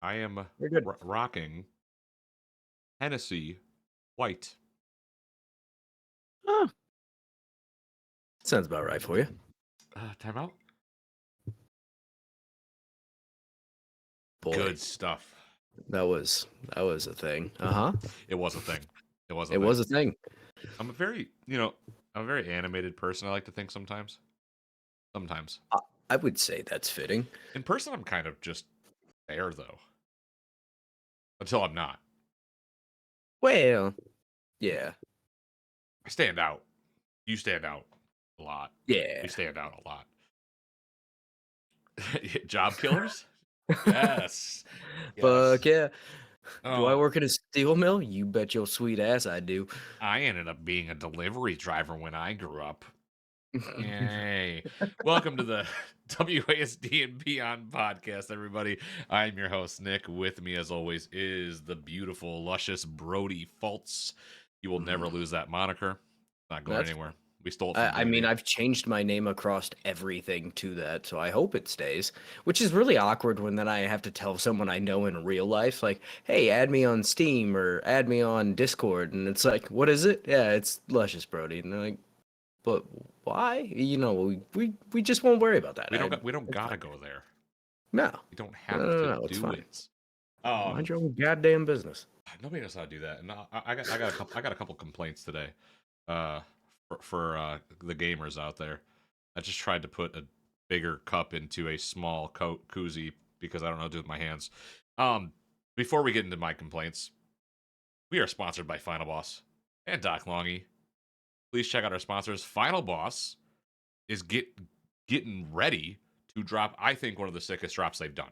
I am You're good. rocking Hennessy White. Oh, sounds about right for you. Time out. Boy, Good stuff. that was a thing. Uh-huh. It was a thing. It was a It thing. was a thing. I'm a very, I'm a very animated person. I like to think sometimes. Sometimes I, I would say that's fitting. in person, I'm kind of just there though. Until I'm not. Well, yeah. I stand out. You stand out a lot. We Yeah. stand out a lot. Job killers? Yes. Fuck Yes. yeah. Do I Oh, work at a steel mill? You bet your sweet ass I do. I ended up being a delivery driver when I grew up. Yay. Welcome to the WASD and Beyond podcast, everybody. I'm your host, Nick. With me, as always, is the beautiful, luscious Brody Fultz. You will never lose that moniker. Not going That's anywhere. We stole it from I mean, Brody. I've changed my name across everything to that, so I hope it stays. Which is really awkward when then I have to tell someone I know in real life, like, "Hey, add me on Steam or add me on Discord," and it's like, "What is it?" Yeah, it's Luscious Brody, and they're like, "But why?" We just won't worry about that. We don't It's gotta fine. go there. No, We don't no, have no, to no, no, it's do fine. it. Mind Um, your own goddamn business. Nobody knows how to do that. And I got a couple complaints today. Uh, for the gamers out there. I just tried to put a bigger cup into a small koozie because I don't know what to do with my hands. Um, Before we get into my complaints, we are sponsored by Final Boss and Doc Longy. Please check out our sponsors. Final Boss is getting ready to drop, I think, one of the sickest drops they've done.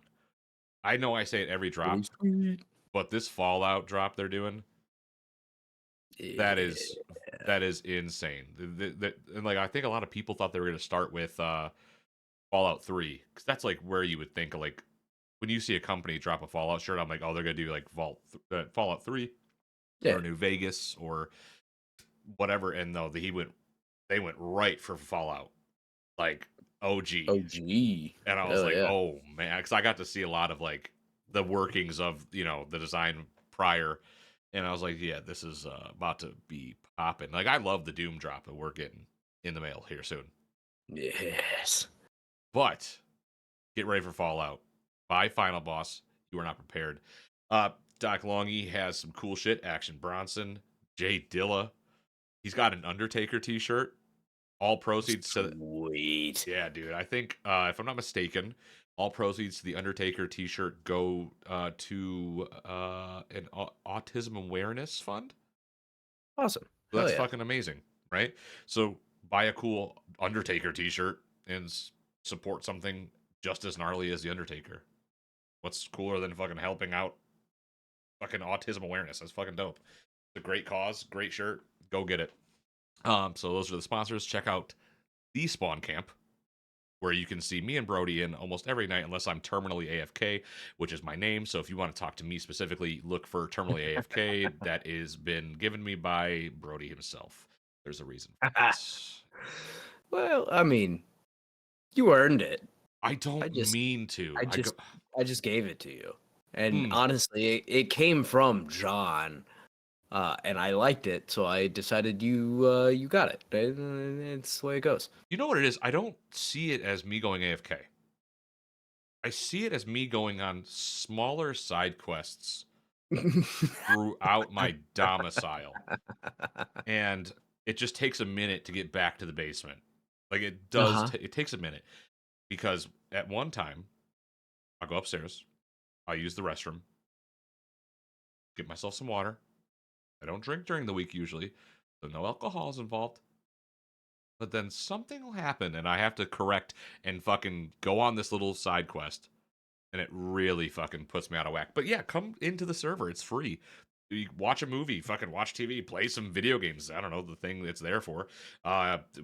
I know I say it every Really drop, sweet. but this Fallout drop they're doing, that Yeah. is that is insane. And like I think a lot of people thought they were going to start with Fallout 3 because that's like where you would think like when you see a company drop a Fallout shirt, I'm like, oh, they're gonna do like Fallout 3 Yeah. or New Vegas or whatever. And no, they went right for Fallout, like OG. OG. And I was Hell like, yeah. oh man, because I got to see a lot of like the workings of the design prior, and I was like, yeah, this is about to be popping. Like I love the Doom drop that we're getting in the mail here soon, Yes. but get ready for Fallout. Buy Final Boss. You are not prepared. Uh, Doc Longy has some cool shit. Action Bronson, Jay Dilla. He's got an Undertaker T-shirt. All proceeds to Sweet. yeah, dude. I think if I'm not mistaken, all proceeds to the Undertaker T-shirt go to an autism awareness fund. Awesome. So Hell that's yeah. fucking amazing, right? So buy a cool Undertaker T-shirt and support something just as gnarly as the Undertaker. What's cooler than fucking helping out fucking autism awareness? That's fucking dope. It's a great cause, great shirt. Go get it. So those are the sponsors. Check out the Spawn Camp, where you can see me and Brody in almost every night, unless I'm terminally AFK, which is my name. So if you want to talk to me specifically, look for terminally AFK. That is been given me by Brody himself. There's a reason for this. Well, I mean, you earned it. I I don't just, mean to. I I go. just, I just gave it to you. And Hmm. honestly, it came from John, and I liked it, so I decided you got it. And it's the way it goes. You know what it is? I don't see it as me going AFK. I see it as me going on smaller side quests throughout my domicile, and it just takes a minute to get back to the basement. Like it does. Uh-huh. It takes a minute because at one time I'll go upstairs, I'll use the restroom, get myself some water. I don't drink during the week usually, so no alcohol is involved. But then something will happen, and I have to correct and fucking go on this little side quest, and it really fucking puts me out of whack. But yeah, come into the server; it's free. You watch a movie, fucking watch TV, play some video games. I don't know the thing it's there for.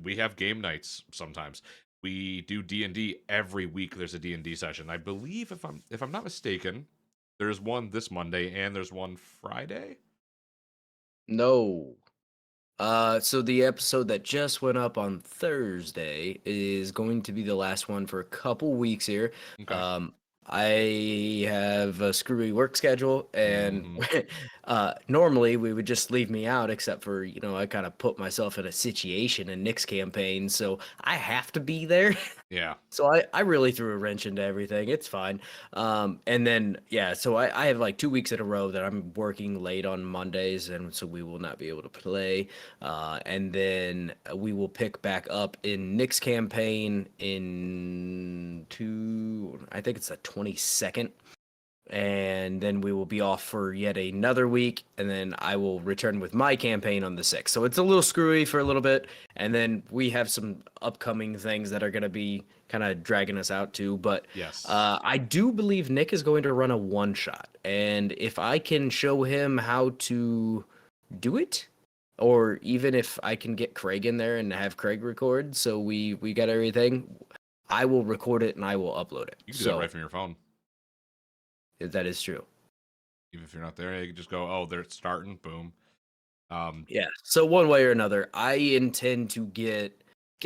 We have game nights sometimes. We do D&D every week. There's a D&D session. I believe if I'm not mistaken, there's one this Monday and there's one Friday. No. So the episode that just went up on Thursday is going to be the last one for a couple weeks here. Okay. Um, I have a screwy work schedule, and Hmm. normally we would just leave me out, except for, I kind of put myself in a situation in Nick's campaign, so I have to be there. Yeah. So I really threw a wrench into everything. It's fine. And then, yeah, so I have like 2 weeks in a row that I'm working late on Mondays, and so we will not be able to play. And then we will pick back up in Nick's campaign I think it's the 22nd, and then we will be off for yet another week, and then I will return with my campaign on the 6th. So it's a little screwy for a little bit, and then we have some upcoming things that are going to be kind of dragging us out too. But Yes. I do believe Nick is going to run a one shot, and if I can show him how to do it, or even if I can get Craig in there and have Craig record, so we got everything, I will record it and I will upload it. You can do that So right from your phone. that is true. Even if you're not there, you can just go, oh, they're starting, boom. Yeah. So one way or another, I intend to get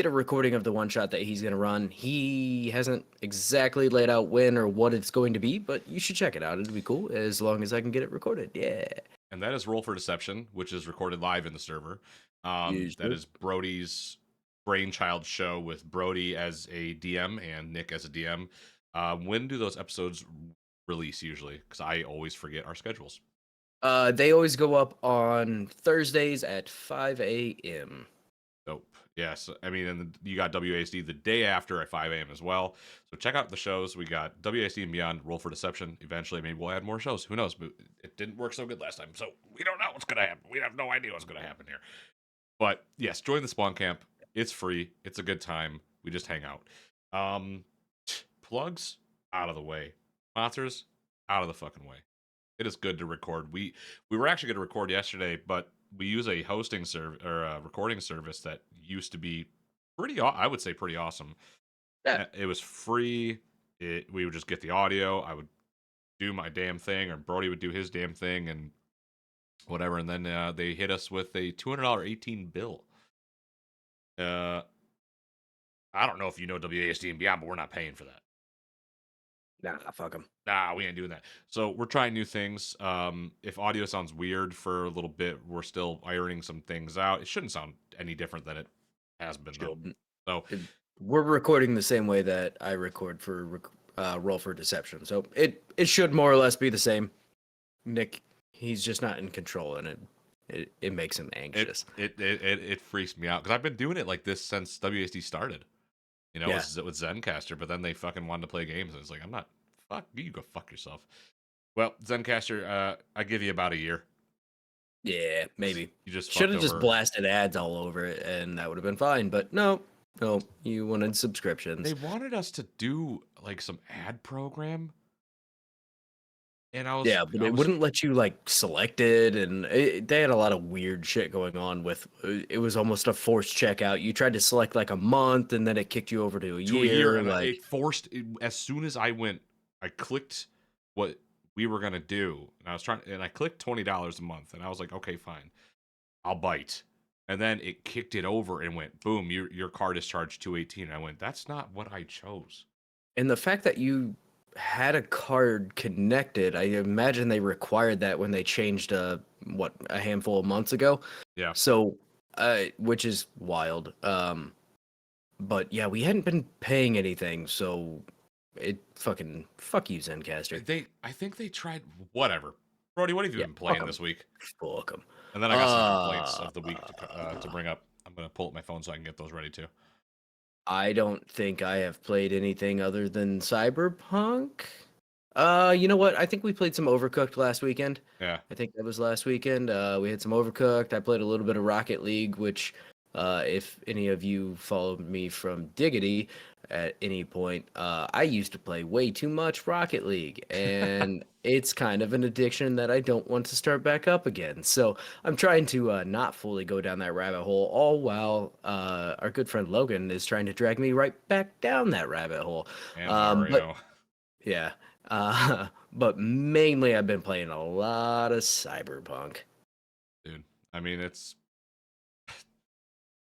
a recording of the one shot that he's gonna run. He hasn't exactly laid out when or what it's going to be, but you should check it out. It'll be cool as long as I can get it recorded. Yeah. and that is Roll for Deception, which is recorded live in the server. That Usually. is Brody's brainchild show with Brody as a DM and Nick as a DM. When do those episodes release usually? Because I always forget our schedules. They always go up on Thursdays at 5 a.m. Dope. Yes. I mean, and you got WASD the day after at 5 a.m. as well. So check out the shows. We got WASD and Beyond, Roll for Deception. Eventually, maybe we'll add more shows. Who knows? But it didn't work so good last time. So we don't know what's going to happen. We have no idea what's going to happen here. But yes, join the Spawn Camp. It's free. It's a good time. We just hang out. Um, Plugs out of the way. Sponsors out of the fucking way. It is good to record. We were actually going to record yesterday, but we use a hosting service or a recording service that used to be I would say pretty awesome. Yeah. It was free. We would just get the audio. I would do my damn thing, or Brody would do his damn thing, and whatever. And then they hit us with a $200 18 bill. Uh, I don't know if you know WASD and Beyond, but we're not paying for that. Nah, fuck them. Nah, we ain't doing that. So we're trying new things. If audio sounds weird for a little bit, we're still ironing some things out. It shouldn't sound any different than it has been, though. So We're recording the same way that I record for Roll for Deception, so it should more or less be the same. Nick, he's just not in control, and it makes him anxious. it freaks me out because I've been doing it like this since WASD started. You know, Yeah. with Zencaster, but then they fucking wanted to play games, and it's like I'm not. Fuck you, go fuck yourself. Well, Zencaster, I give you about a year. Yeah, maybe. You just Should fucked have just over. blasted ads all over it, and that would have been fine. But no, no, you wanted They subscriptions. wanted us to do like some ad program, and I was Yeah, but I it was wouldn't let you like select it, and they had a lot of weird shit going on with. It was almost a forced checkout. You tried to select like a month, and then it kicked you over to a to a year, year. and Like, it forced. As soon as I clicked what we were gonna do, and I clicked $20 a month, and I was like, okay, fine, I'll bite. And then it kicked it over and went boom. Your card is charged 218. I went, that's not what I chose. and the fact that you had a card connected, I imagine they required that when they changed a handful of months ago. Yeah, So, which is wild. But yeah, we hadn't been paying anything, so it fucking fuck you, Zencaster. I think they tried whatever. Brody, what have you Yeah, been fuck playing them. this week? Fuck them. And then I got some complaints of the week to bring up. I'm gonna pull up my phone so I can get those ready too. I don't think I have played anything other than Cyberpunk. You know what? I think we played some Overcooked last weekend. Yeah, I think that was last weekend. We had some Overcooked. I played a little bit of Rocket League, which, if any of you followed me from Diggity at any point, I used to play way too much Rocket League, and it's kind of an addiction that I don't want to start back up again. So I'm trying to not fully go down that rabbit hole, all while our good friend Logan is trying to drag me right back down that rabbit hole. and But Mario, yeah. But mainly I've been playing a lot of Cyberpunk. dude. I mean, it's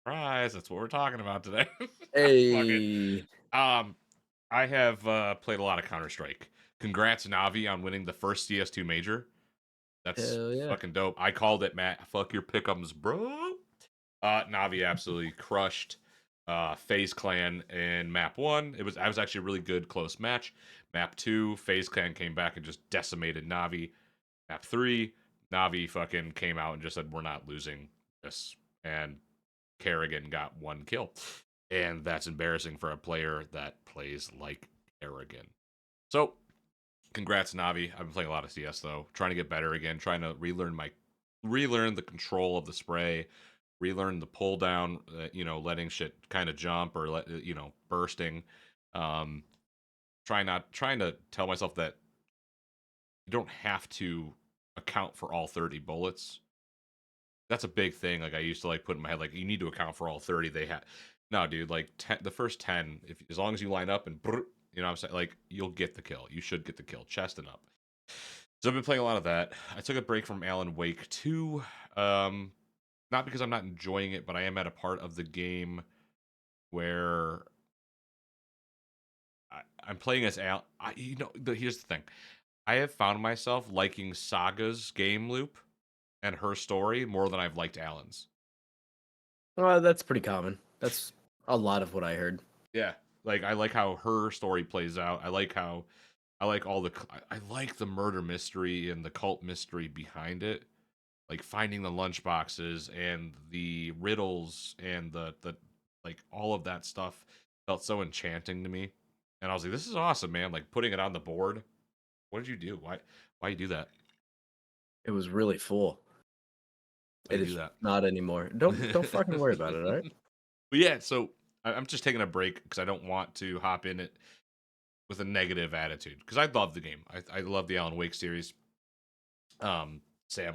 surprise. That's what we're talking about today. Fuck it. Hey. Um, I have played a lot of Counter Strike. Congrats, Navi, on winning the first CS2 major. That's Hell yeah. fucking dope. I called it, Matt. Fuck your pickums, bro. Navi absolutely crushed FaZe Clan in map 1. I was actually a really good close match. Map 2, FaZe Clan came back and just decimated Navi. Map 3, Navi fucking came out and just said, we're not losing this. And Kerrigan got 1 kill. And that's embarrassing for a player that plays like Kerrigan. So, congrats, Navi. I've been playing a lot of CS though, trying to get better again, trying to relearn the control of the spray, relearn the pull down, letting shit kind of jump or bursting. Um, trying to tell myself that you don't have to account for all 30 bullets. That's a big thing. Like I used to like put in my head, like you need to account for all 30 they had. No, dude, like the first 10, if as long as you line up and you know what I'm saying, like you'll get the kill. You should get the kill, chest and up. So I've been playing a lot of that. I took a break from Alan Wake 2. Not because I'm not enjoying it, but I am at a part of the game where I'm playing as Al. Here's the thing. I have found myself liking Saga's game loop and her story more than I've liked Alan's. Well, that's pretty common. That's a lot of what I heard. Yeah, like I like how her story plays out. I like all the I like the murder mystery and the cult mystery behind it. Like finding the lunch boxes and the riddles and the like all of that stuff felt so enchanting to me. And I was like, this is awesome, man. Like putting it on the board. What did you do? Why you do that? It was really full. Why It you do is that? not anymore. Don't fucking worry about it, all right? But yeah, so I'm just taking a break because I don't want to hop in it with a negative attitude. Because I love the game. I love the Alan Wake series. Sam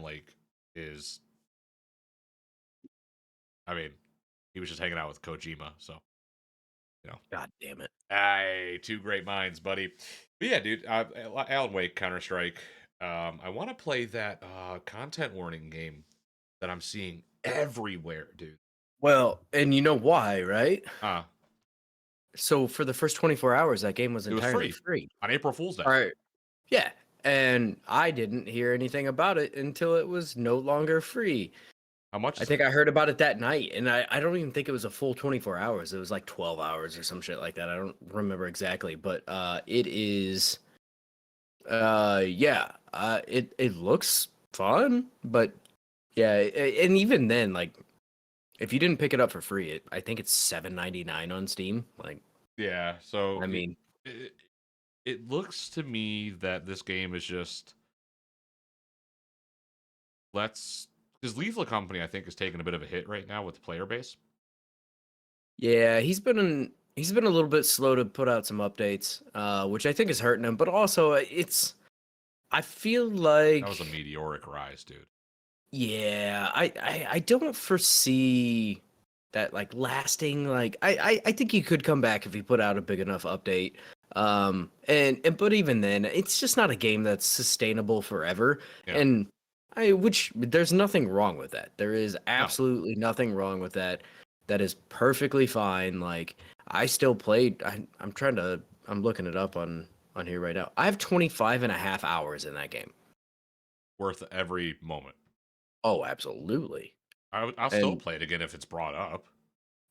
Lake is, I mean, he was just hanging out with Kojima, so you know. God damn it. Aye, two great minds, buddy. But yeah, dude, Alan Wake, Counter Strike. I want to play that content warning game that I'm seeing everywhere, dude. Well, and you know why, right? Uh, So for the first 24 hours, that game was it was entirely free free. on April Fool's Day. All right. Yeah. And I didn't hear anything about it until it was no longer free. How much I is it? think I heard about it that night, and I don't even think it was a full 24 hours. It was like 12 hours or some shit like that. I don't remember exactly, but it is yeah, it looks fun, but yeah, and even then, like if you didn't pick it up for free, I think it's $7.99 on Steam. Like, Yeah, so I mean, it it looks to me that this game is just let's because Lethal Company I think is taking a bit of a hit right now with the player base. yeah, he's been a little bit slow to put out some updates, which I think is hurting him. But also, it's I feel That was a like meteoric rise, dude. yeah, I don't foresee that like lasting. Like I think he could come back if he put out a big enough update. And but even then, it's just not a game that's sustainable forever. Yeah. And which there's nothing wrong with that. There is No. absolutely nothing wrong with that. That is perfectly fine. Like I still played. I'm looking it up on here right now. I have 25 and a half hours in that game. Worth every moment. Oh, absolutely. I'll still And play it again if it's brought up.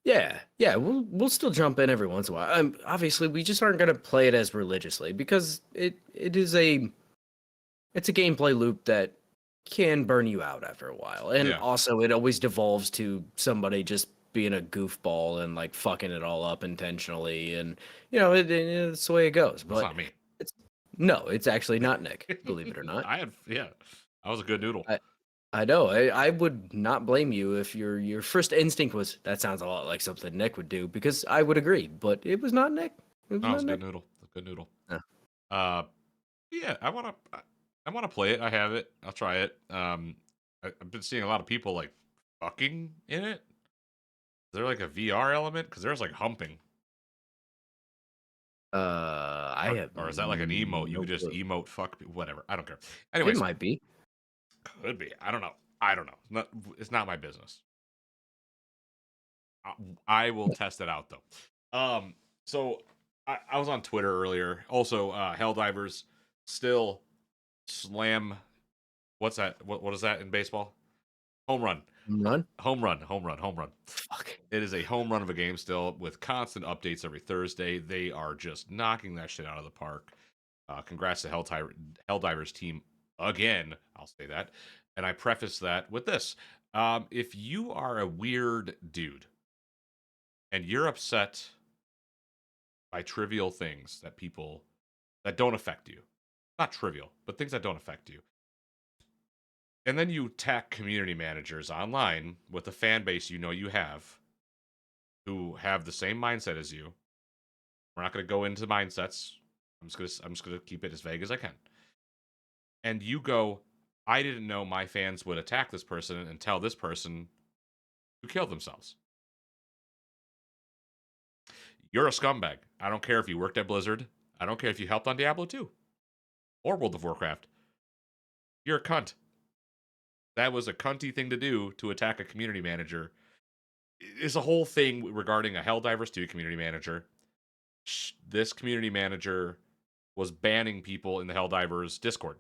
yeah, yeah, we'll still jump in every once in a while. Obviously, we just aren't gonna play it as religiously because it is it's a gameplay loop that can burn you out after a while, and Yeah. also it always devolves to somebody just being a goofball and like fucking it all up intentionally, and it's the way it goes. That's But not me. it's no, it's actually not Nick, believe it or not. Yeah. I was a good noodle. I know. I would not blame you if your first instinct was that sounds a lot like something Nick would do because I would agree, but it was not Nick. It was No, it was not a good Nick. noodle. A good noodle. Yeah. Uh yeah, I wanna play it. I have it. I'll try it. I've been seeing a lot of people like fucking in it. Is there like a VR element? Because there's like humping. I have Or is that like an emote? You no could just clue. emote fuck whatever. I don't care. It Anyways, might be. could be. I don't know. I don't know. It's not my business. I, I will test it out though. So I was on Twitter earlier. Also, Helldivers still slam. What's that? What is that in baseball? Home run. Run? Home run. Home run. Home run. Fuck. It is a home run of a game still with constant updates every Thursday. They are just knocking that shit out of the park. Congrats to Helldivers team again. I'll say that. And I preface that with this. If you are a weird dude and you're upset by trivial things that don't affect you, not trivial, but things that don't affect you, and then you attack community managers online with the fan base you know you have who have the same mindset as you. We're not going to go into mindsets. I'm just gonna keep it as vague as I can. And you go, I didn't know my fans would attack this person and tell this person to kill themselves. You're a scumbag. I don't care if you worked at Blizzard. I don't care if you helped on Diablo 2 or World of Warcraft. You're a cunt. That was a cunty thing to do to attack a community manager. It's a whole thing regarding a Helldivers 2 community manager. This community manager was banning people in the Helldivers Discord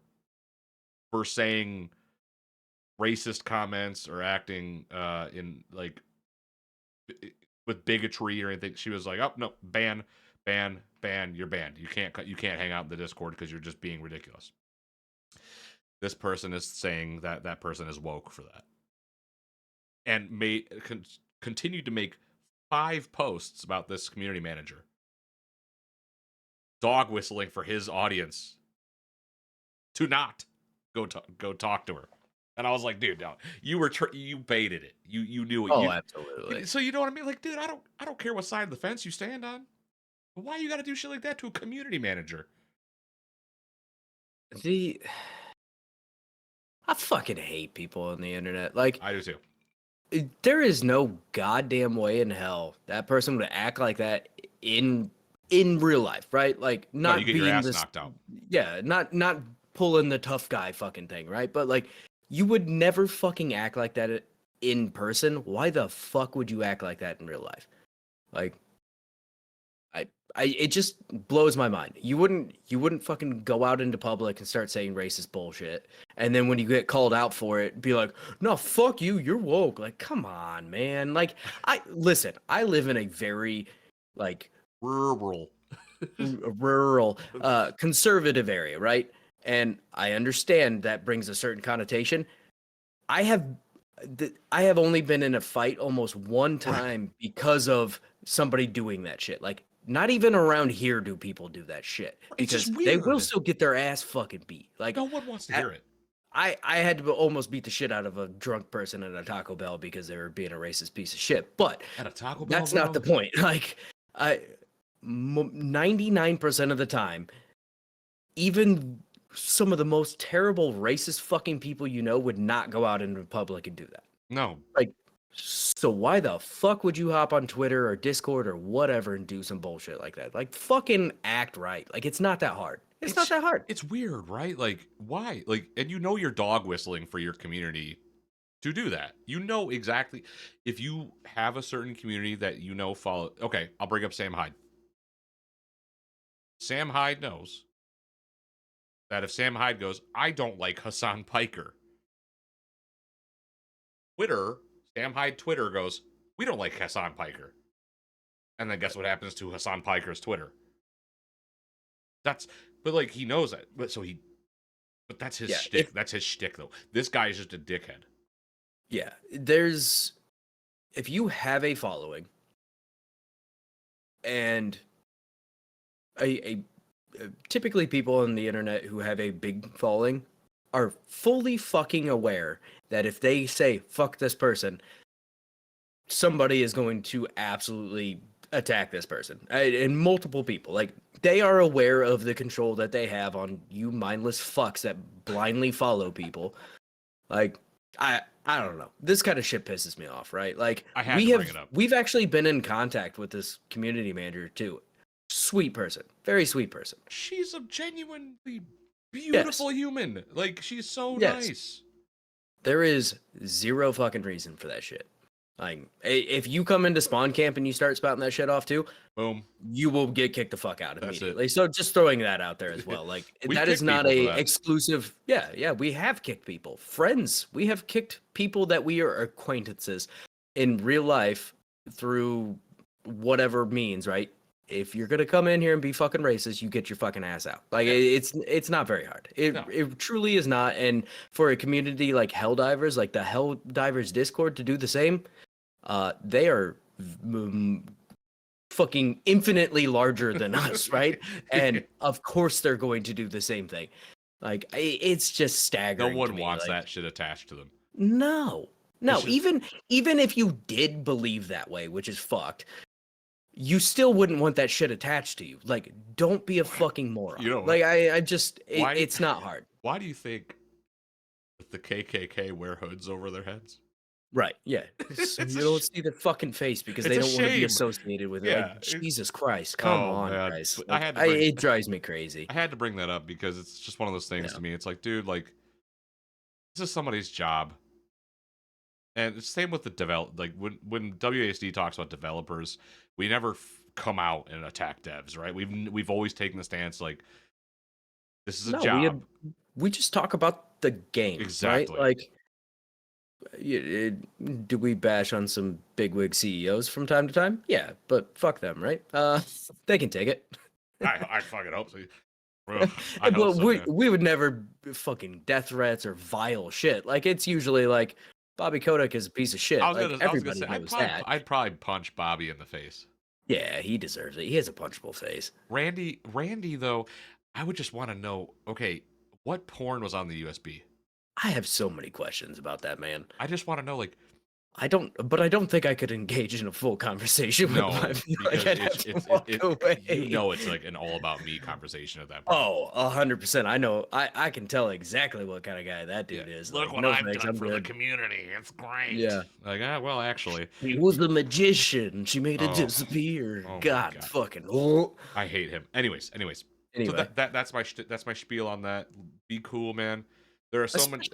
for saying racist comments or acting in like with bigotry or anything. She was like, "Oh no, ban, ban, ban! You're banned. You can't hang out in the Discord because you're just being ridiculous." This person is saying that that person is woke for that, and continued to make 5 posts about this community manager, dog whistling for his audience to not go talk to her. And I was like, dude, no, you baited it. You knew it. Oh, absolutely. So you know what I mean? Like, dude, I don't care what side of the fence you stand on. But why you got to do shit like that to a community manager? The I fucking hate people on the internet. Like, I do too. there is no goddamn way in hell that person would act like that in real life, right? Like, No, you not get your being ass this, knocked out. yeah, not pulling the tough guy fucking thing, right? But like, you would never fucking act like that in person. Why the fuck would you act like that in real life? Like, it just blows my mind. You wouldn't fucking go out into public and start saying racist bullshit, and then when you get called out for it, be like, "No, fuck you, you're woke." Like, come on, man. Like, I live in a very like Rural. rural, conservative area, right? And I understand that brings a certain connotation. I have I have only been in a fight almost one time because of somebody doing that shit. Like, not even around here do people do that shit It's because just they will weird. still get their ass fucking beat. Like, No one wants to I hear it. I had to almost beat the shit out of a drunk person at a Taco Bell because they were being a racist piece of shit. But At a Taco Bell, that's not the bro. point. Like, 99% of the time, even some of the most terrible racist fucking people you know would not go out into public and do that. No. Like, so why the fuck would you hop on Twitter or Discord or whatever and do some bullshit like that? Like, fucking act right. Like, it's not that hard. It's not that hard. It's weird, right? Like, why? Like, and you know you're dog whistling for your community to do that. You know exactly if you have a certain community that you know follow. Okay, I'll bring up Sam Hyde. Sam Hyde knows that if Sam Hyde goes, I don't like Hassan Piker. Twitter, Sam Hyde Twitter goes, we don't like Hassan Piker. And then guess what happens to Hassan Piker's Twitter? That's, but like he knows that. But that's his Yeah, shtick. That's his shtick though. This guy is just a dickhead. yeah. If you have a following and a typically people on the internet who have a big following are fully fucking aware that if they say fuck this person, somebody is going to absolutely attack this person, and multiple people. Like, they are aware of the control that they have on you mindless fucks that blindly follow people. Like, I don't know, this kind of shit pisses me off, right? Like, I had to bring it up. we've actually been in contact with this community manager too. Sweet person, very sweet person. She's a genuinely Yes, beautiful human. Like she's so yes. nice. There is zero fucking reason for that shit. Like, if you come into spawn camp and you start spouting that shit off too, Boom. you will get kicked the fuck out That's it. immediately. So just throwing that out there as well. Like We've that is kicked not people for a that. exclusive. Yeah, we have kicked people. Friends, we have kicked people that we are acquaintances in real life through whatever means, right? If you're gonna come in here and be fucking racist, you get your fucking ass out. Like Yeah. it's not very hard. No. It truly is not. And for a community like Helldivers, like the Helldivers Discord, to do the same, they are fucking infinitely larger than us, right? And of course they're going to do the same thing. Like it's just No staggering. one to me. wants Like, that shit attached to them. No, Just, even if you did believe that way, which is fucked, you still wouldn't want that shit attached to you. Like, don't be a fucking moron. You know, like I just why, it's not hard. Why do you think the KKK wear hoods over their heads? Right, yeah. So you don't see their fucking face because they It's a don't want to be shame. associated with it. Yeah, Like, Jesus Christ, come on, man. guys. I Like, had to bring, it drives me crazy. I had to bring that up because it's just one of those things Yeah. to me. It's like, dude, like, this is somebody's job. And it's same with the like when WASD talks about developers, we never come out and attack devs, right? We've always taken the stance like this is a No, job. we just talk about the game, Exactly. right? Like, do we bash on some bigwig CEOs from time to time? Yeah, but fuck them, right? They can take it. I fucking hope so. Ugh, I But hope so, man. we would never fucking death threats or vile shit. Like it's usually like Bobby Kotick is a piece of shit. I was Like gonna everybody say knows that. I'd probably punch Bobby in the face. Yeah, he deserves it. He has a punchable face. Randy though, I would just want to know, okay, what porn was on the USB? I have so many questions about that man. I just want to know, like, I don't think I could engage in a full conversation with no, him. I feel because like I'd have to walk away. you know, it's like an all about me conversation at that point. Oh, 100%. I know. I can tell exactly what kind of guy that dude is. Look Like, what no I've thanks, done I'm for the good. community. It's great. Yeah. Like, well, actually, He was a magician. She made it Oh. disappear. Oh my God, God. fucking. Oh. I hate him. Anyways. Anyway, So that's my spiel on that. Be cool, man. There are so many.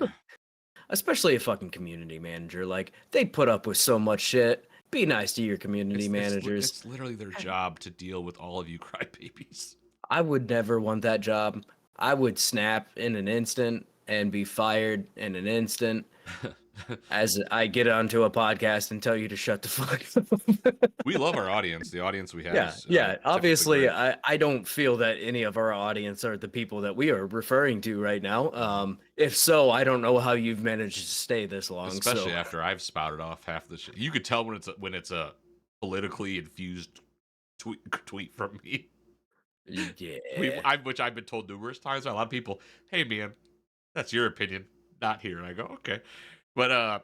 especially a fucking community manager. Like they put up with so much shit. Be nice to your community managers. It's literally their job to deal with all of you crybabies. I would never want that job. I would snap in an instant and be fired in an instant. As I get onto a podcast and tell you to shut the fuck up. We love our audience. The audience we have. Yeah, is, yeah. Obviously, great. I don't feel that any of our audience are the people that we are referring to right now. If so, I don't know how you've managed to stay this long. Especially after I've spouted off half the shit. You could tell when it's a politically infused tweet from me. Yeah. Which I've been told numerous times by a lot of people. Hey, man, that's your opinion, not here. And I go, okay, but I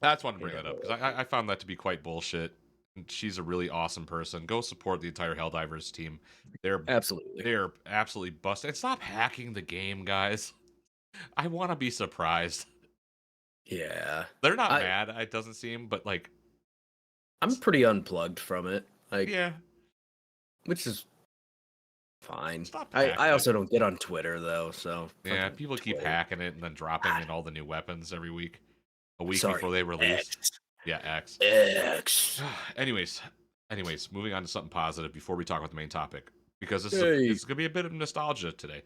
just wanted to bring that up because I found that to be quite bullshit. And she's a really awesome person. Go support the entire Helldivers team. They're absolutely busted. And stop hacking the game, guys. I want to be surprised. Yeah. They're not mad, it doesn't seem, but like I'm pretty unplugged from it. Like, yeah, which is fine. Stop I also don't get on Twitter though, so yeah, people keep hacking it and then dropping in all the new weapons every week, a week before they release. Yeah, X. Anyways, moving on to something positive before we talk about the main topic because it's gonna be a bit of nostalgia today.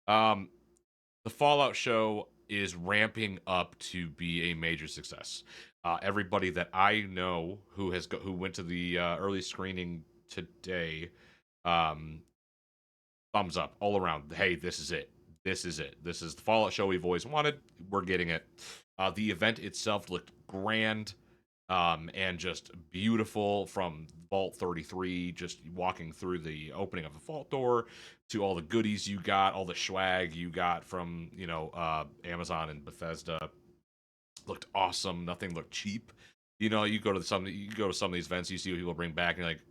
The Fallout show is ramping up to be a major success. Everybody that I know who went to the early screening today, thumbs up all around. Hey, this is it. This is it. This is the Fallout show we've always wanted. We're getting it. The event itself looked grand and just beautiful from Vault 33, just walking through the opening of the vault door to all the goodies you got, all the swag you got from, Amazon and Bethesda. Looked awesome. Nothing looked cheap. You go to some of these events, you see what people bring back, and you're like,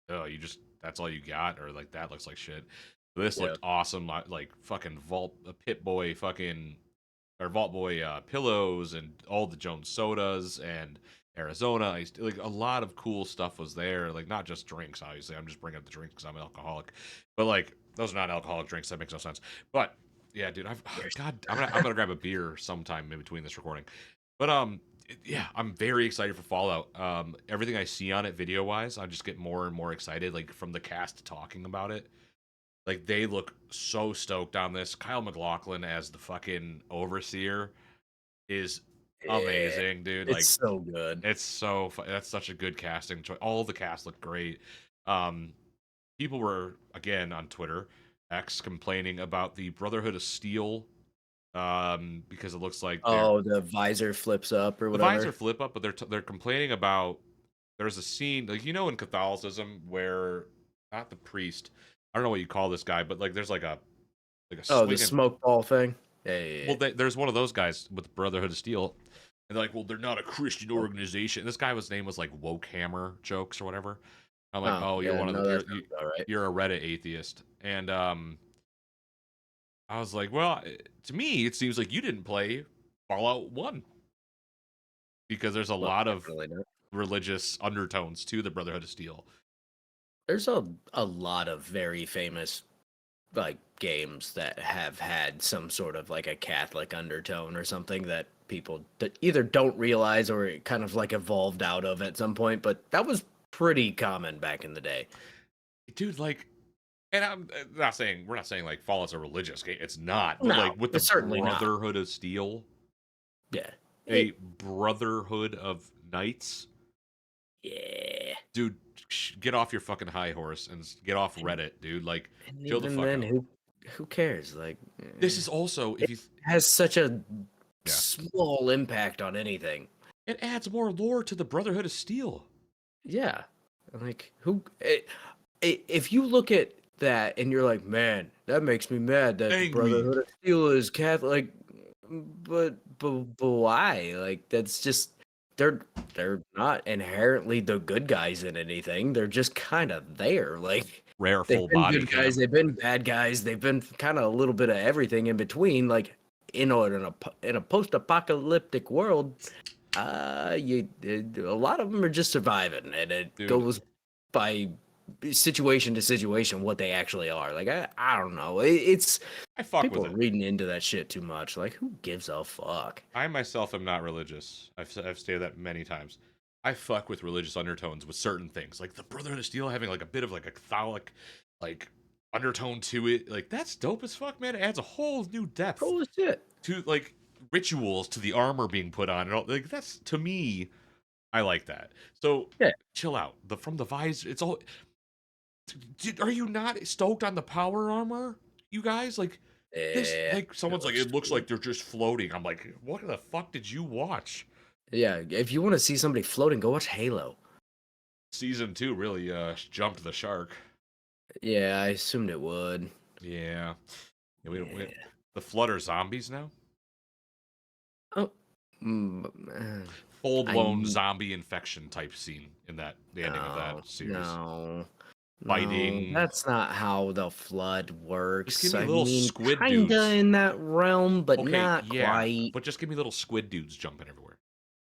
oh, that's all you got, or like that looks like shit. This looked awesome, like fucking Pit Boy Vault Boy pillows and all the Jones sodas and Arizona. Like a lot of cool stuff was there. Like not just drinks, obviously. I'm just bringing up the drinks because I'm an alcoholic, but like those are not alcoholic drinks. That makes no sense. But yeah, dude, I'm gonna grab a beer sometime in between this recording. But Yeah, I'm very excited for Fallout. Everything I see on it video wise, I just get more and more excited. Like from the cast talking about it, like they look so stoked on this. Kyle MacLachlan as the fucking overseer is Yeah, amazing, dude. it's Like so good. it's so that's such a good casting choice. All the cast look great. Um, People were again on Twitter X complaining about the Brotherhood of Steel because it looks like they're Oh, the visor flips up or the visor whatever. flip up, but they're complaining about there's a scene like in Catholicism where not the priest, I don't know what you call this guy, but like there's like a Oh, the swinging. smoke ball thing. Yeah, yeah, Well, there's one of those guys with the Brotherhood of Steel, and they're like, well, they're not a Christian yeah. organization. This guy was name was like Woke Hammer jokes or whatever. I'm like, Oh, oh, you're yeah, one of no, the that sounds all right. you're a Reddit atheist, and I was like, well, to me, it seems like you didn't play Fallout 1 because there's a Well, lot of definitely not. religious undertones to the Brotherhood of Steel. There's a lot of very famous like games that have had some sort of like a Catholic undertone or something that people either don't realize or it kind of like evolved out of at some point, but that was pretty common back in the day. Dude, like, and I'm not saying we're not saying like Fallout's a religious game. It's not, but No, like with the it's certainly not. Brotherhood of Steel, Yeah. a It, Brotherhood of Knights, yeah. dude, get off your fucking high horse and get off Reddit, dude. Like, And chill the even fuck then, out. who cares? Like, This is also if it you, has such a yeah, small impact on anything. it adds more lore to the Brotherhood of Steel. Yeah, like if you look at that and you're like, man, that makes me mad that the Angry. Brotherhood of Steel is Catholic, but why? Like that's just they're they're not inherently the good guys in anything. They're just kind of there. Like Rare they've full been body good guys, cam. they've been bad guys, they've been kind of a little bit of everything in between. Like in a post-apocalyptic world, a lot of them are just surviving, and it Dude, goes by situation to situation what they actually are. Like I don't know. It's I fuck people with are it. reading into that shit too much. Like who gives a fuck? I myself am not religious. I've stated that many times. I fuck with religious undertones with certain things, like the Brotherhood of Steel having like a bit of like a Catholic, like undertone to it. Like that's dope as fuck, man. It adds a whole new depth Holy shit! to like rituals to the armor being put on. And all, like that's to me, I like that. So Yeah, chill out. The from the visor, it's all. Are you not stoked on the power armor, you guys? Like this, yeah, like it someone's like, looks it looks sweet. like they're just floating. I'm like, what the fuck did you watch? Yeah, if you want to see somebody floating, go watch Halo. Season 2 really jumped the shark. Yeah, I assumed it would. Yeah, yeah we Yeah. the flood are zombies now. Oh, man. Full I blown zombie infection type scene in that the ending of that no, series. no. No, Fighting. that's not how the flood Just give works. me I little mean, squid kinda dudes. in that realm, but Okay, not yeah, quite. but just give me little squid dudes jumping everywhere.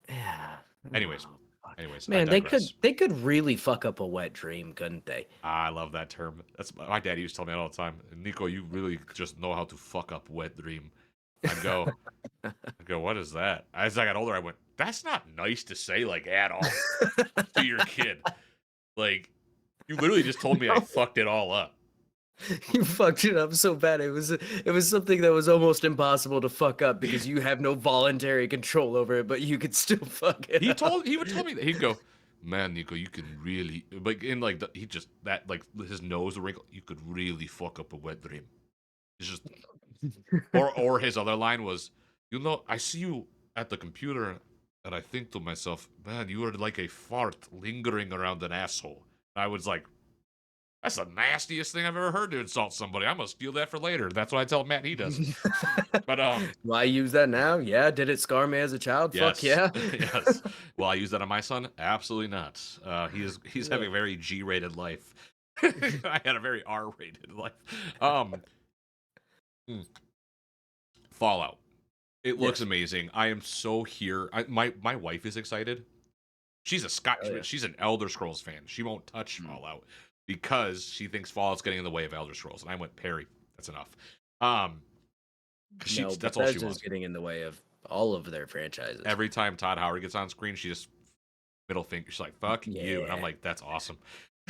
Yeah. Anyways, Oh, fuck. I Man, digress. they could really fuck up a wet dream, couldn't they? I love that term. That's my daddy used to tell me all the time. Nico, you really just know how to fuck up wet dream. I'd go, what is that? As I got older, I went, that's not nice to say, like, at all to your kid. Like, you literally just told me I No, fucked it all up. you fucked it up so bad. It was something that was almost impossible to fuck up because you have no voluntary control over it, but you could still fuck it up. He would tell me that. He'd go, man, Nico, you can really, like, in, like, he just, that, like, his nose would wrinkle. You could really fuck up a wet dream. It's just, or his other line was, you know, I see you at the computer and I think to myself, man, you are like a fart lingering around an asshole. And I was like, that's the nastiest thing I've ever heard to insult somebody. I'm gonna steal that for later. That's what I tell Matt he does. But Why use that now? Yeah, did it scar me as a child? Fuck yes, yeah. yes. Will I use that on my son? Absolutely not. He's Yeah. having a very G-rated life. I had a very R-rated life. Um, hmm. Fallout. It looks Yes. amazing. I am so here. My wife is excited. She's a Oh yeah. she's an Elder Scrolls fan. She won't touch Mm. Fallout because she thinks Fallout's getting in the way of Elder Scrolls. And I went, Perry, that's enough. Um, No, that's all she Bethesda's wants. getting in the way of all of their franchises. Every time Todd Howard gets on screen, she just middle finger. She's like, "Fuck you," and I'm Yeah. like, "That's awesome."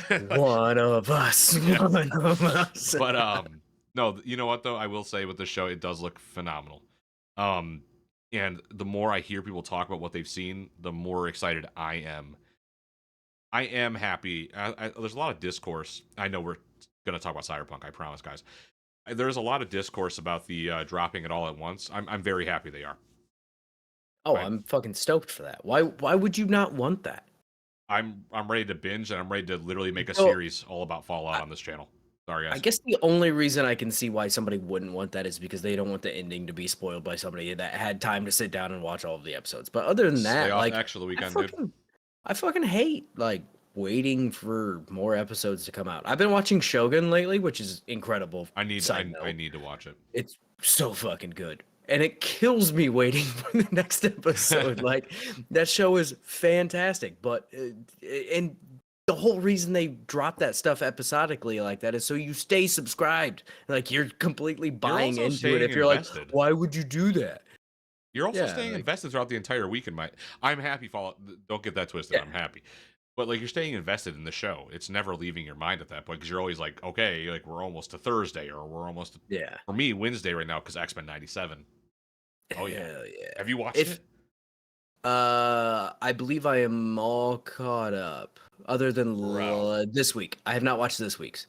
One of us. Yeah. One of us. But no, you know what though? I will say with the show, it does look phenomenal. Um, and the more I hear people talk about what they've seen, the more excited I am. I am happy. There's a lot of discourse. I know we're gonna talk about Cyberpunk. I promise, guys. There's a lot of discourse about the dropping it all at once. I'm very happy they are. Oh, Right? I'm fucking stoked for that. Why would you not want that? I'm ready to binge and I'm ready to literally make a So series all about Fallout I, on this channel. Sorry, I guys. guess the only reason I can see why somebody wouldn't want that is because they don't want the ending to be spoiled by somebody that had time to sit down and watch all of the episodes. But other than Stay that, off like X for the I weekend, dude. fucking I fucking hate like waiting for more episodes to come out. I've been watching Shogun lately, which is incredible. I need Side I note. need to watch it. It's so fucking good. And it kills me waiting for the next episode. Like that show is fantastic, but and the whole reason they drop that stuff episodically like that is so you stay subscribed. Like you're completely You're buying also into it. staying If you're like, invested. why would you do that? You're also Yeah, staying like invested throughout the entire week in my I'm happy Fallout. Don't get that twisted. yeah, I'm happy. But like you're staying invested in the show. It's never leaving your mind at that point because you're always like, okay, like we're almost to Thursday or we're almost to, yeah. for me Wednesday right now because X-Men 97. Oh yeah. Hell yeah. Have you watched If it? I believe I am all caught up. Other than Bro. this week, I have not watched this week's.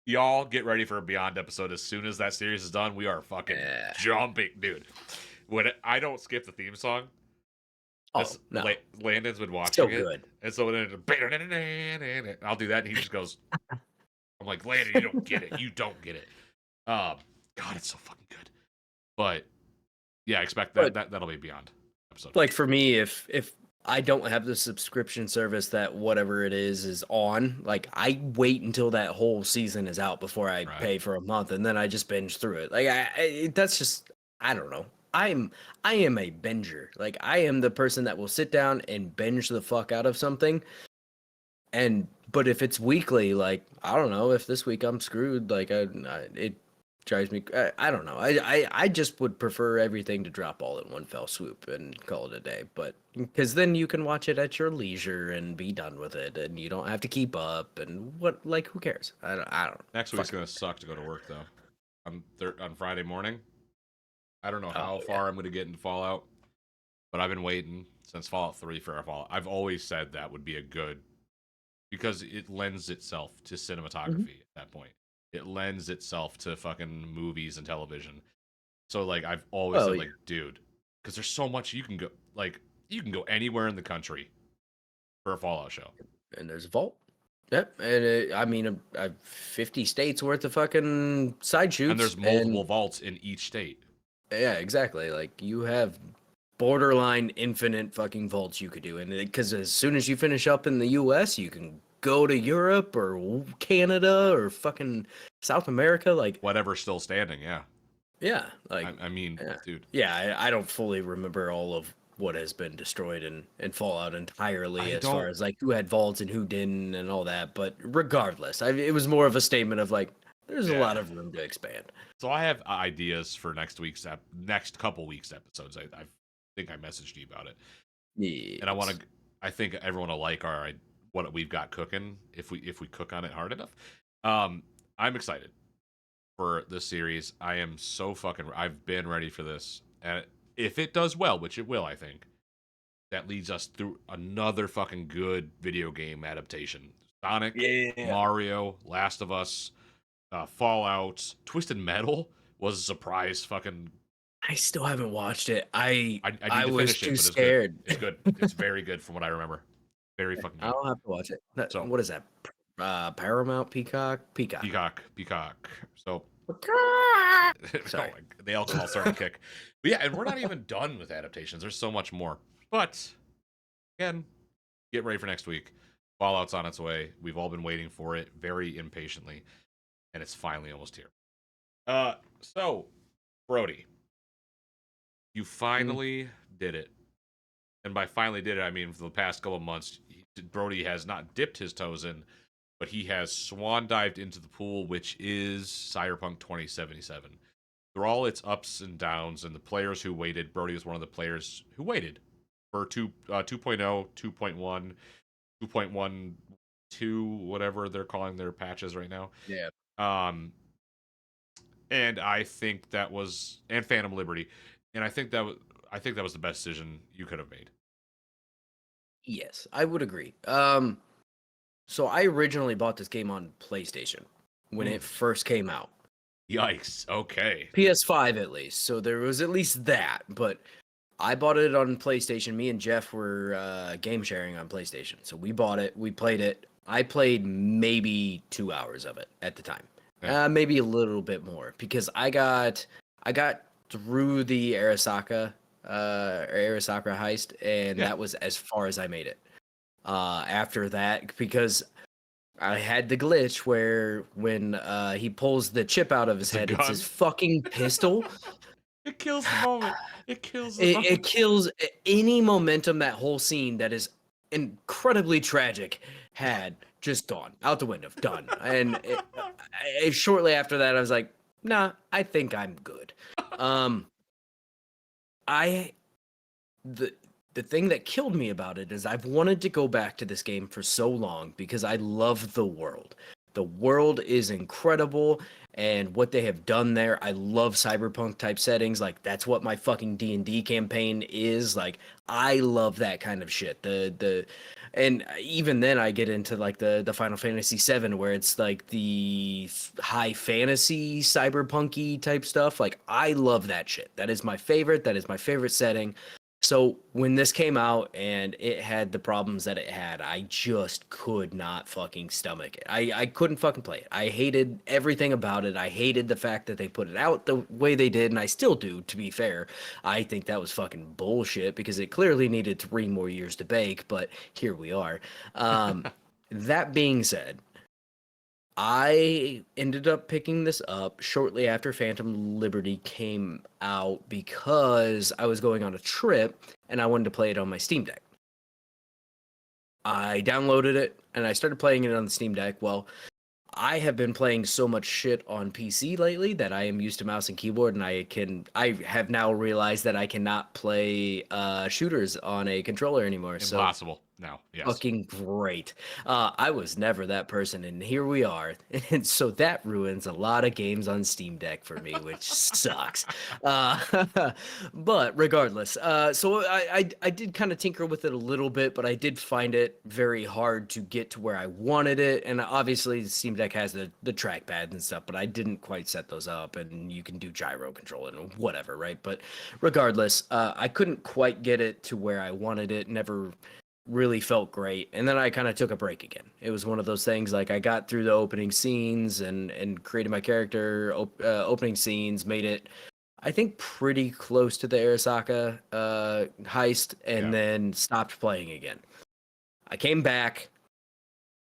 Y'all get ready for a Beyond episode as soon as that series is done. We are fucking Yeah. jumping, dude. I don't skip the theme song. Oh no, Landon's been so watching it, good. and so then I'll do that, and he just goes, "I'm like, Landon, you don't get it. You don't get it." God, it's so fucking good. But yeah, expect But that'll be Beyond episode. like for me, if I don't have the subscription service that whatever it is on, like I wait until that whole season is out before I Right. pay for a month, and then I just binge through it. Like that's just I don't know. I am a binger. Like I am the person that will sit down and binge the fuck out of something. And but if it's weekly, like I don't know if this week I'm screwed. Like it drives me. I don't know. I just would prefer everything to drop all in one fell swoop and call it a day. But because then you can watch it at your leisure and be done with it, and you don't have to keep up. And what like who cares? I don't. Next week's Fucking, gonna suck to go to work though. On Friday morning. I don't know how oh yeah. far I'm gonna get into Fallout, but I've been waiting since Fallout 3 for a Fallout. I've always said that would be a good because it lends itself to Mhm. cinematography at that point. It lends itself to fucking movies and television. So like I've always Oh said yeah. like, dude, because there's so much you can go like you can go anywhere in the country for a Fallout show. And there's a vault. Yep. And I mean, 50 states worth of fucking side And shoots, there's and multiple vaults in each state. yeah, exactly. Like you have borderline infinite fucking vaults you could do, and because as soon as you finish up in the U.S., you can go to Europe or Canada or fucking South America. Like, Whatever's still standing, yeah. yeah, like, I mean, yeah, dude. yeah. I don't fully remember all of what has been destroyed in Fallout entirely, I as far don't as like who had vaults and who didn't and all that. But regardless, it was more of a statement of like, there's a lot yeah. of room to expand. So I have ideas for next couple weeks episodes. I think I messaged you about it. And Yes. I think everyone will like our what we've got cooking if we cook on it hard enough. I'm excited for this series. I am so fucking. I've been ready for this, and if it does well, which it will, I think that leads us through another fucking good video game adaptation. Sonic, Yeah. Mario, Last of Us, Fallout, Twisted Metal was a surprise. Fucking, I still haven't watched it. I need I to was finish it, too but it's good. scared. It's good. It's very good from what I remember. Very fucking good. I'll have to watch it. So What is that? Paramount Peacock? Peacock. Peacock. So Sorry. the alcohol starting to kick. But yeah, and we're not even done with adaptations. There's so much more. But again, get ready for next week. Fallout's on its way. We've all been waiting for it very impatiently, and it's finally almost here. So Brody, you Mm. finally did it. And by finally did it, I mean for the past couple of months, Brody has not dipped his toes in, but he has swan dived into the pool, which is Cyberpunk 2077. through all its ups and downs, and the players who waited, Brody was one of the players who waited for 2.0, 2.1, 2.12, whatever they're calling their patches right now. Yeah. Um, and I think that was, and Phantom Liberty, and I think that was the best decision you could have made. Yes, I would agree. So I originally bought this game on PlayStation when it first came out. Yikes. Okay. PS5 at least. So there was at least that, but I bought it on PlayStation. Me and Jeff were game sharing on PlayStation. So we bought it, we played it. I played maybe 2 hours of it at the time. Yeah. Maybe a little bit more because I got through the Arasaka heist, and Yeah. that was as far as I made it. After that, because I had the glitch where when he pulls the chip out of his It's a head, it's his gun. fucking pistol. It kills the moment. It kills the It moment. kills any momentum that whole scene that is incredibly tragic had just gone out the window, done. And shortly after that, I was like, nah, I think I'm good. I the the thing that killed me about it is I've wanted to go back to this game for so long because I love the world. The world is incredible and what they have done there. I love cyberpunk type settings. Like that's what my fucking D&D campaign is. Like I love that kind of shit. The and even then I get into like the Final Fantasy 7 where it's like the high fantasy cyberpunky type stuff. Like I love that shit. That is my favorite. That is my favorite setting. So when this came out and it had the problems that it had, I just could not fucking stomach it. I couldn't fucking play it. I hated everything about it. I hated the fact that they put it out the way they did, and I still do, to be fair. I think that was fucking bullshit because it clearly needed 3 more years to bake, but here we are. That being said, I ended up picking this up shortly after Phantom Liberty came out because I was going on a trip and I wanted to play it on my Steam Deck. I downloaded it and I started playing it on the Steam Deck. Well, I have been playing so much shit on PC lately that I am used to mouse and keyboard, and I have now realized that I cannot play shooters on a controller anymore. So Impossible. No. Yes. fucking great. I was never that person, and here we are. And so that ruins a lot of games on Steam Deck for me, which sucks. But regardless, so I did kind of tinker with it a little bit, but I did find it very hard to get to where I wanted it. And obviously, the Steam Deck has the trackpads and stuff, but I didn't quite set those up, and you can do gyro control and whatever, right? But regardless, I couldn't quite get it to where I wanted it. Never really felt great, and then I kind of took a break again. It was one of those things like I got through the opening scenes and created my character, opening scenes, made it I think pretty close to the Arasaka heist, and then stopped playing again. I came back.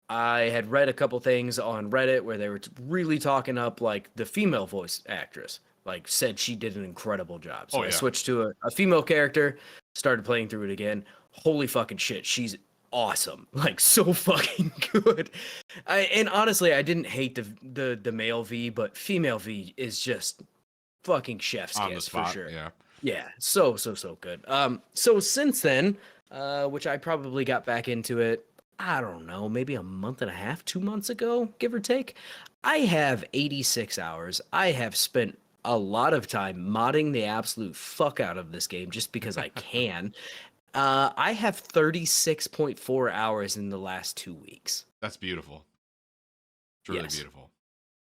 I had read a couple things on Reddit where they were really talking up like the female voice actress, like said she did an incredible job. So I switched to a female character, started playing through it again. Holy fucking shit, she's awesome. Like so fucking good. And honestly, I didn't hate the male V, but female V is just fucking chef's On the kiss spot. for sure. Yeah. Yeah, so good. So since then, which I probably got back into it, I don't know, maybe a month and a half, 2 months ago, give or take. I have 86 hours. I have spent a lot of time modding the absolute fuck out of this game just because I can. I have 36.4 hours in the last 2 weeks. That's beautiful. It's really beautiful.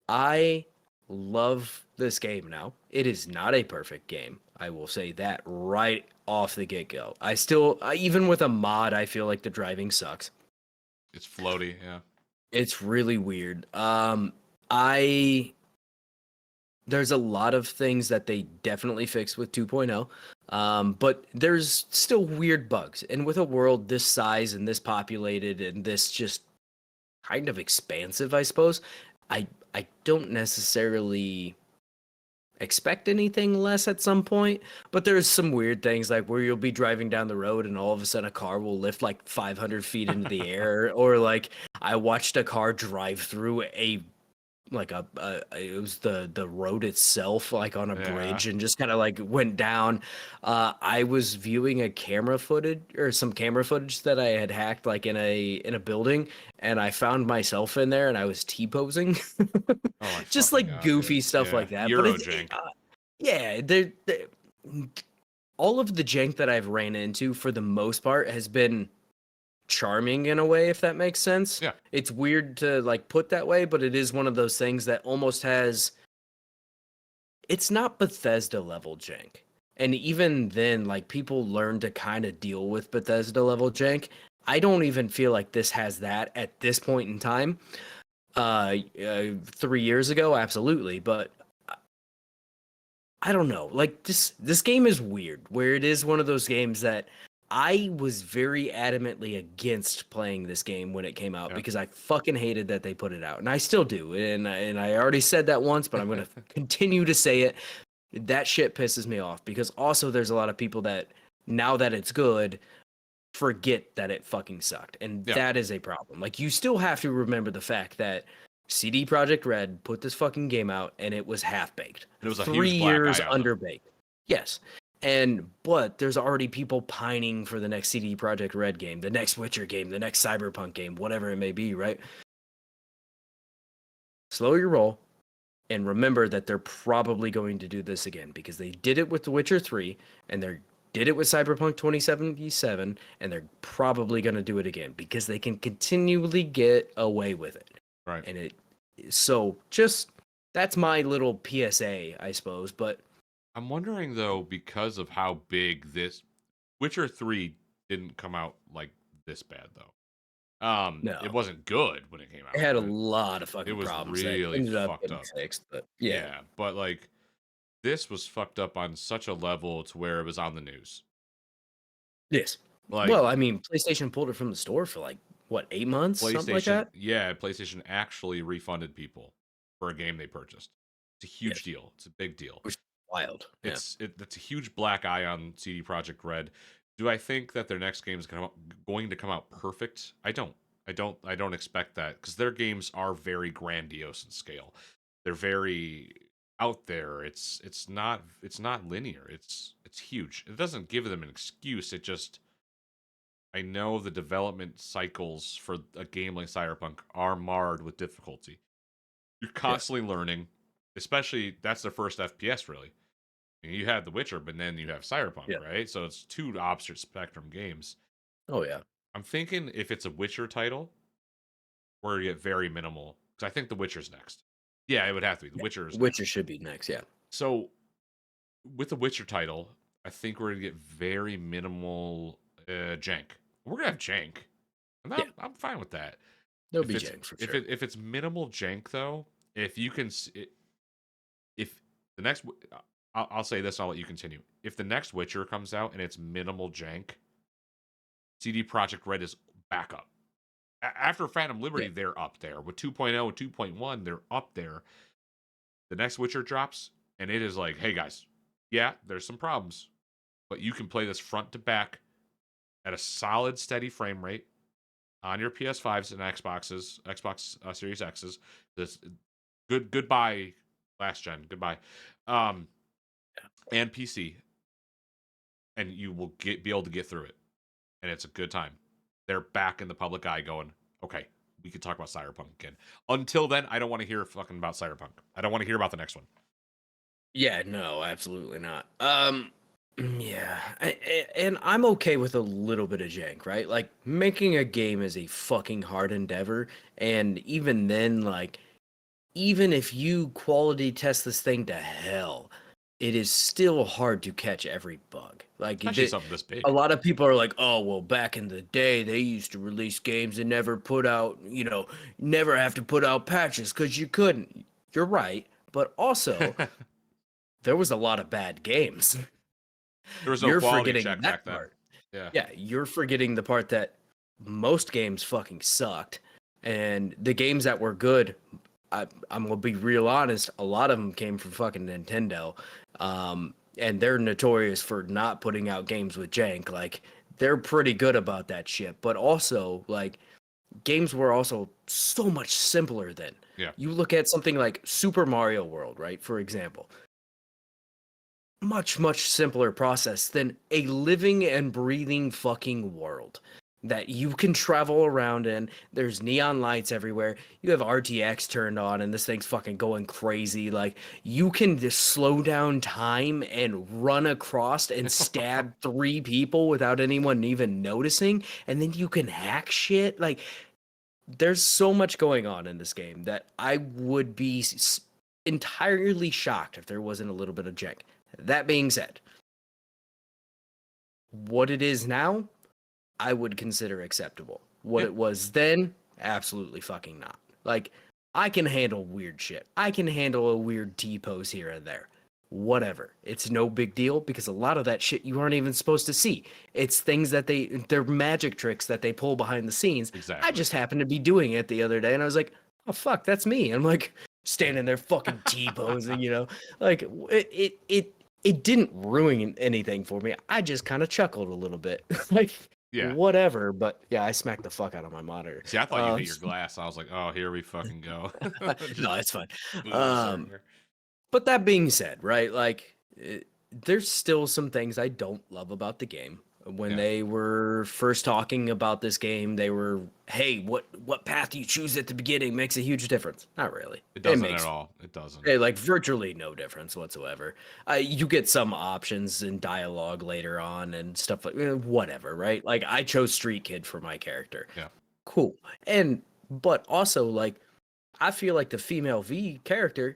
I love this game now. It is not a perfect game. I will say that right off the get-go. I still, even with a mod, I feel like the driving sucks. It's floaty, yeah. It's really weird. There's a lot of things that they definitely fixed with 2.0, but there's still weird bugs. And with a world this size and this populated and this just kind of expansive, I suppose, I don't necessarily expect anything less at some point, but there's some weird things like where you'll be driving down the road and all of a sudden a car will lift like 500 feet into the air, or like I watched a car drive through a it was the road itself like on a Yeah. bridge and just kind of like went down. I was viewing a camera footage or some camera footage that I had hacked like in a building, and I found myself in there and I was T-posing. Oh my Just fucking like god, dude. goofy stuff Yeah. like that. But Euro it's jank. yeah, all of the jank that I've ran into for the most part has been charming in a way, if that makes sense. Yeah. It's weird to like put that way, but it is one of those things that almost has, it's not Bethesda level jank. And even then, like people learn to kind of deal with Bethesda level jank. I don't even feel like this has that at this point in time. 3 years ago, absolutely, but I don't know. Like this game is weird, where it is one of those games that I was very adamantly against playing this game when it came out Yeah. because I fucking hated that they put it out, and I still do. And I already said that once, but I'm gonna continue to say it. That shit pisses me off because also there's a lot of people that now that it's good forget that it fucking sucked, and Yeah. that is a problem. Like you still have to remember the fact that CD Projekt Red put this fucking game out and it was half baked. And it was a 3 huge black years eye on them. underbaked. Yes. But there's already people pining for the next CD Projekt Red game, the next Witcher game, the next Cyberpunk game, whatever it may be, right? Slow your roll and remember that they're probably going to do this again because they did it with The Witcher 3 and they did it with Cyberpunk 2077 and they're probably going to do it again because they can continually get away with it. Right. And so just that's my little PSA, I suppose, but I'm wondering though, because of how big this Witcher 3 didn't come out like this bad though. It no. wasn't good when it came out. It had a But lot of it fucking was problems that really ended up fucked getting up. fixed, but yeah. Yeah, but like this was fucked up on such a level to where it was on the news. Yes. Like Well, I mean, PlayStation pulled it from the store for like what, 8 months, something like PlayStation, that? yeah, PlayStation actually refunded people for a game they purchased. It's a huge Yes. deal. It's a big deal. Which is wild. Yeah. It's a huge black eye on CD Projekt Red. Do I think that their next game is going to come out perfect? I don't. I don't expect that because their games are very grandiose in scale. They're very out there. It's not linear. It's huge. It doesn't give them an excuse. It just I know the development cycles for a game like Cyberpunk are marred with difficulty. You're Yeah. constantly learning, especially that's their first FPS really. You had The Witcher, but then you have Cyberpunk, Yeah. right? So it's two opposite spectrum games. Oh yeah. I'm thinking if it's a Witcher title, we're gonna get very minimal because I think The Witcher's next. Yeah, it would have to be. The Yeah. Witcher is Witcher next. should be next, yeah. So with the Witcher title, I think we're gonna get very minimal jank. We're gonna have jank. Yeah. I'm fine with that. There'll If be it's jank for sure. if it's minimal jank though, if you can if the next I'll say this, I'll let you continue. If the next Witcher comes out and it's minimal jank, CD Projekt Red is back up. After Phantom Liberty, Yeah. they're up there. With 2.0 and 2.1, they're up there. The next Witcher drops, and it is like, hey guys, yeah, there's some problems, but you can play this front to back at a solid, steady frame rate on your PS5s and Xbox Series X's. This goodbye last gen, goodbye, and PC, and you will be able to get through it, and it's a good time. They're back in the public eye, going, okay, we could talk about Cyberpunk again. Until then, I don't want to hear fucking about Cyberpunk. I don't want to hear about the next one. Yeah, no, absolutely not. Yeah, and I'm okay with a little bit of jank, right? Like making a game is a fucking hard endeavor, and even then, like even if you quality test this thing to hell, it is still hard to catch every bug. Like Especially something this big. a lot of people are like, "Oh, well, back in the day, they used to release games and never put out, never have to put out patches because you couldn't." You're right, but also there was a lot of bad games. There was no You're quality forgetting check back that then. part. Yeah. Yeah, you're forgetting the part that most games fucking sucked, and the games that were good, I'm gonna be real honest, a lot of them came from fucking Nintendo, and they're notorious for not putting out games with jank. Like they're pretty good about that shit, but also like games were also so much simpler then. Yeah. You look at something like Super Mario World, right? For example, much simpler process than a living and breathing fucking world that you can travel around in. There's neon lights everywhere. You have RTX turned on and this thing's fucking going crazy. Like, you can just slow down time and run across and stab 3 people without anyone even noticing, and then you can hack shit. Like, there's so much going on in this game that I would be entirely shocked if there wasn't a little bit of jank. That being said, what it is now, I would consider acceptable. What Yeah. it was then, absolutely fucking not. Like, I can handle weird shit. I can handle a weird T-pose here and there. Whatever. It's no big deal because a lot of that shit you aren't even supposed to see. It's things that they're magic tricks that they pull behind the scenes. Exactly. I just happened to be doing it the other day and I was like, oh fuck, that's me. And I'm like standing there fucking T-posing, you know? Like, it didn't ruin anything for me. I just kind of chuckled a little bit. Like, Yeah. whatever. But yeah, I smacked the fuck out of my monitor. See, I thought you hit your glass. I was like, oh, here we fucking go. No, it's fine. Sorry. But that being said, right? Like, there's still some things I don't love about the game. When Yeah. they were first talking about this game, they were, "Hey, what path you choose at the beginning makes a huge difference." Not really. It doesn't makes at all. It doesn't. like virtually no difference whatsoever. You get some options in dialogue later on and stuff like whatever, right? Like, I chose Street Kid for my character. Yeah. Cool. But also, like, I feel like the female V character,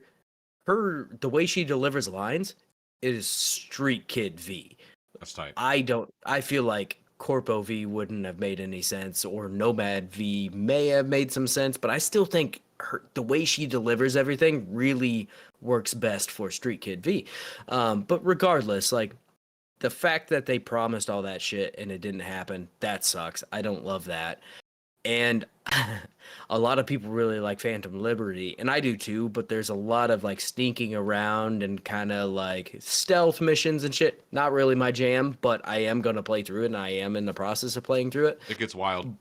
the way she delivers lines is Street Kid V. That's tight. I feel like Corpo V wouldn't have made any sense, or Nomad V may have made some sense, but I still think the way she delivers everything really works best for Street Kid V. But regardless, like, the fact that they promised all that shit and it didn't happen, that sucks. I don't love that. And a lot of people really like Phantom Liberty, and I do too, but there's a lot of like sneaking around and kind of like stealth missions and shit. Not really my jam, but I am going to play through it, and I am in the process of playing through it. It gets wild.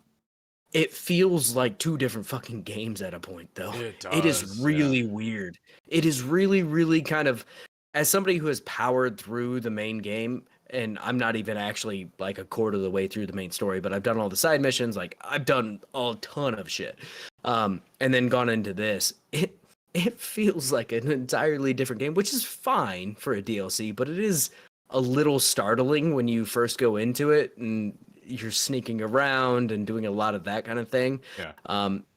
It feels like 2 different fucking games at a point, though. It It is does, really yeah. weird. It is really kind of, as somebody who has powered through the main game, and I'm not even actually like a quarter of the way through the main story, but I've done all the side missions. Like, I've done a ton of shit, and then gone into this. It feels like an entirely different game, which is fine for a DLC, but it is a little startling when you first go into it and you're sneaking around and doing a lot of that kind of thing. Yeah.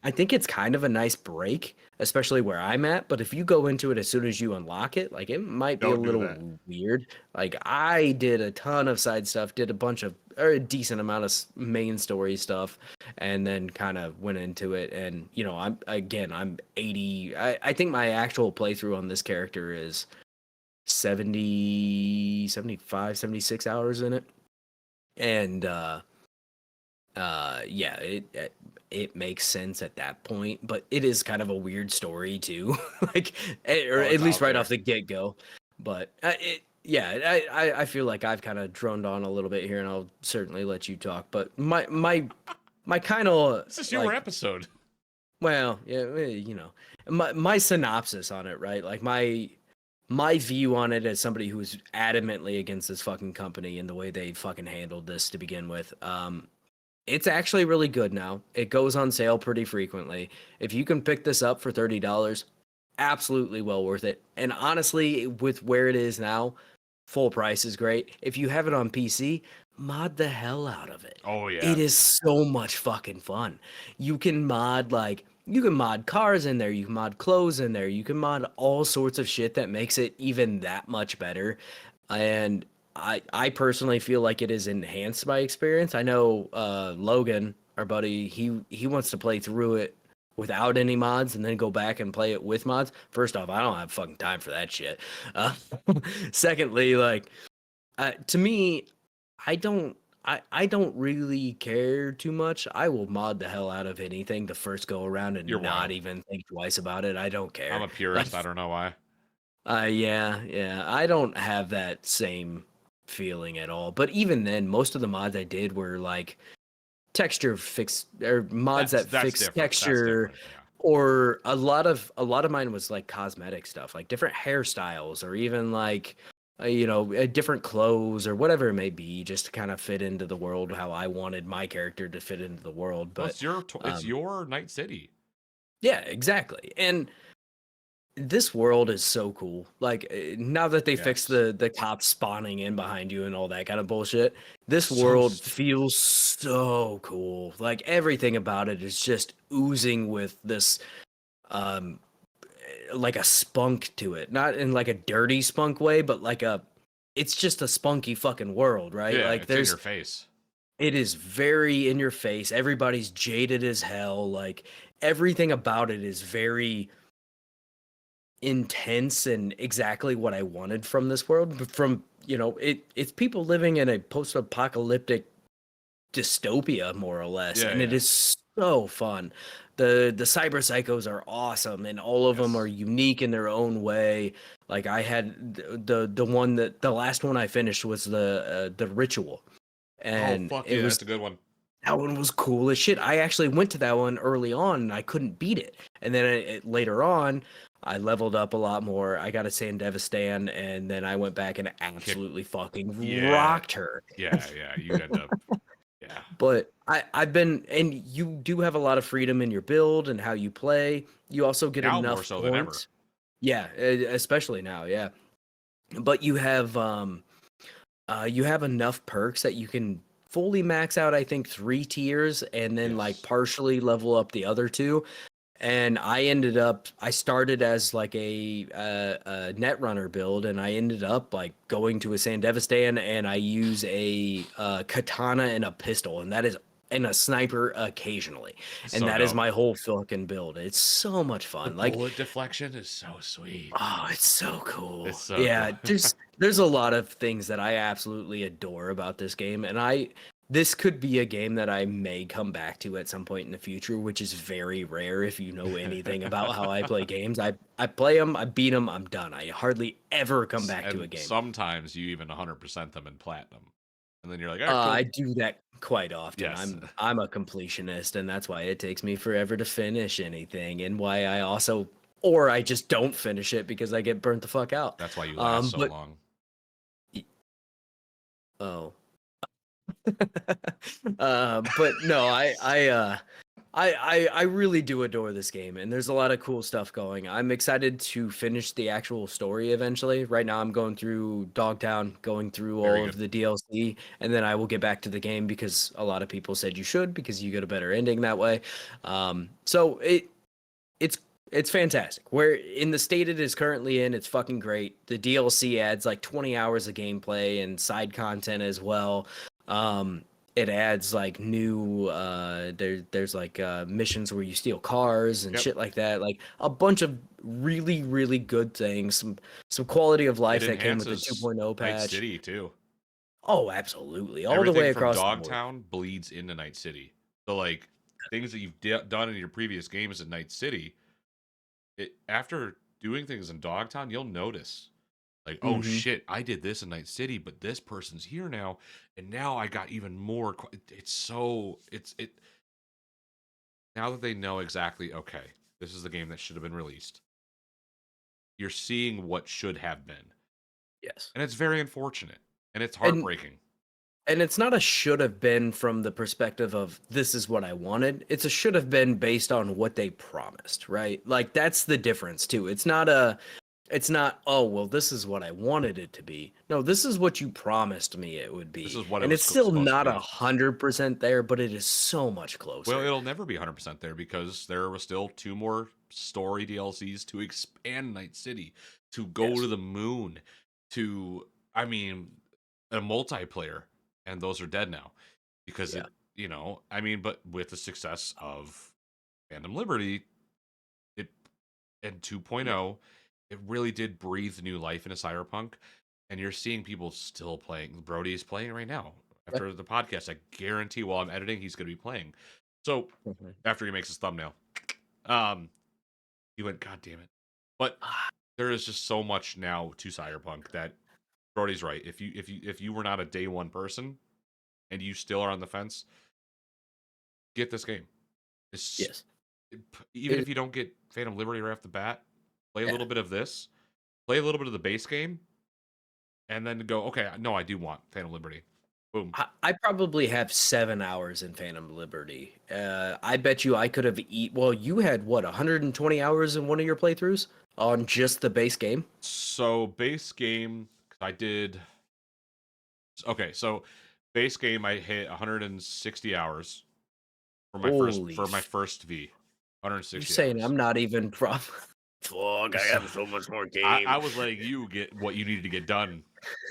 I think it's kind of a nice break, especially where I'm at. But if you go into it as soon as you unlock it, like, it might be Don't a do little that. weird. Like, I did a ton of side stuff, did a decent amount of main story stuff, and then kind of went into it. And, you know, I'm 80. I think my actual playthrough on this character is 70, 75, 76 hours in it. And yeah, it makes sense at that point, but it is kind of a weird story too, like, or it's at least out right there. off the get-go. But yeah, I feel like I've kind of droned on a little bit here, and I'll certainly let you talk. But my kind of, This is your episode. well, yeah, you know, my synopsis on it, right? Like, my view on it as somebody who's adamantly against this fucking company and the way they fucking handled this to begin with. It's actually really good now. It goes on sale pretty frequently. If you can pick this up for $30, absolutely well worth it. And honestly, with where it is now, full price is great. If you have it on PC, mod the hell out of it. Oh yeah. It is so much fucking fun. You can mod cars in there, you can mod clothes in there, you can mod all sorts of shit that makes it even that much better. And I personally feel like it has enhanced my experience. I know Logan, our buddy, he wants to play through it without any mods and then go back and play it with mods. First off, I don't have fucking time for that shit. Secondly, like, to me, I don't really care too much. I will mod the hell out of anything the first go around and You're not wild. even think twice about it. I don't care. I'm a purist. I don't know why. Yeah. I don't have that same feeling at all. But even then, most of the mods I did were like texture fix or mods that That's fix different. That's texture, different. Yeah. or a lot of mine was like cosmetic stuff, like different hairstyles, or even like different clothes or whatever it may be, just to kind of fit into the world how I wanted my character to fit into the world. Well, But it's um, your Night City. yeah, exactly. And this world is so cool. Like now that they fixed Yes. the cops spawning in behind you and all that kind of bullshit, this So world stupid. feels so cool. Like everything about it is just oozing with this um like a spunk to it. Not in like a dirty spunk way, but like a it's just a spunky fucking world, right? Yeah, Like it's in there's your face. it is very in your face. Everybody's jaded as hell. Like everything about it is very intense and exactly what I wanted from this world. But from it's people living in a post-apocalyptic dystopia, more or less, Yeah, and it yeah. is so fun. The cyber psychos are awesome, and all of them are Yes. unique in their own way. Like I had the one that the last one I finished was the ritual, Oh and fuck it yeah, was that's a good one. that one was cool as shit. I actually went to that one early on and I couldn't beat it. And then later on, I leveled up a lot more. I got a Sandevistan, and then I went back and Kick. absolutely fucking Yeah, rocked her. yeah. You end up. Yeah. But I've been, and you do have a lot of freedom in your build and how you play. You also get Now more enough so than ever. points. Yeah, especially now, yeah. But you have enough perks that you can fully max out, I think, 3 tiers, and then like Yes. partially level up the other two. And I started as like a net runner build, and I ended up like going to a Sandevistan, and I use a katana and a pistol, and that is and a sniper occasionally, and So that is dope. my whole fucking build. It's so much The fun. Like, bullet deflection is so sweet. oh, it's so It's cool. so cool. Yeah, there's a lot of things that I absolutely adore about this game, and this could be a game that I may come back to at some point in the future, which is very rare if you know anything about how I play games. I play them, I beat them, I'm done. I hardly ever come back to a And game. sometimes you even 100% them in platinum. And then you're like, all right, I cool. do that quite often. Yes. I'm a completionist, and that's why it takes me forever to finish anything, and why I also or I just don't finish it because I get burnt the fuck out. That's why you last so But long. oh, but no, I really do adore this game, and there's a lot of cool stuff going. I'm excited to finish the actual story eventually. Right now, I'm going through Dogtown, going through Very all good. of the DLC, and then I will get back to the game because a lot of people said you should because you get a better ending that way. So it's it's fantastic. Where in the state it is currently in, it's fucking great. The DLC adds like 20 hours of gameplay and side content as well. It adds like new there's like missions where you steal cars and Yep. shit like that. Like a bunch of really really good things. Some quality of It life that came with the enhances 2.0 Night patch. City too. Oh, absolutely. All the Everything way from across the board. Dogtown bleeds into Night City. So like things that you've done in your previous games in Night City, after doing things in Dogtown, you'll notice like, oh Mhm. shit, I did this in Night City, but this person's here now, and now I got even more. It's so it now that they know exactly. Okay, this is the game that should have been released. You're seeing what should have been, Yes. and it's very unfortunate, and it's And heartbreaking. And it's not a should have been from the perspective of this is what I wanted. It's a should have been based on what they promised, right? Like that's the difference too. It's not, oh, well, this is what I wanted it to be. No, this is what you promised me it would This be. is what it And was it's still supposed to not be. 100% there, but it is so much Well, closer. it'll never be 100% there because there was still two more story DLCs to expand Night City, to go Yes. to the moon, to, I mean, a multiplayer, and those are dead now because Yeah. I mean, but with the success of Phantom Liberty, it and Yeah. 2.0, it really did breathe new life into Cyberpunk, and you're seeing people still playing. Brody is playing right now. Yeah. After the podcast, I guarantee while I'm editing, he's going to be playing. So Mhm. after he makes his thumbnail, um, he went, "God damn it!" But there is just so much now to Cyberpunk that Brody's right. If you were not a day one person and you still are on the fence, get this game. It's, Yes. even It, if you don't get Phantom Liberty right off the bat, play a yeah. little bit of this, play a little bit of the base game, and then go, okay, no, I do want Phantom Liberty. Boom. I probably have 7 hours in Phantom Liberty. I bet you I could have well, you had what, 120 hours in one of your playthroughs on just the base game? So base game, I did. Okay, so base game, I hit 160 hours Holy for my first V. You're 160 saying hours. I'm not even from. Fuck, I So have so much more I game. was letting you get what you needed to get done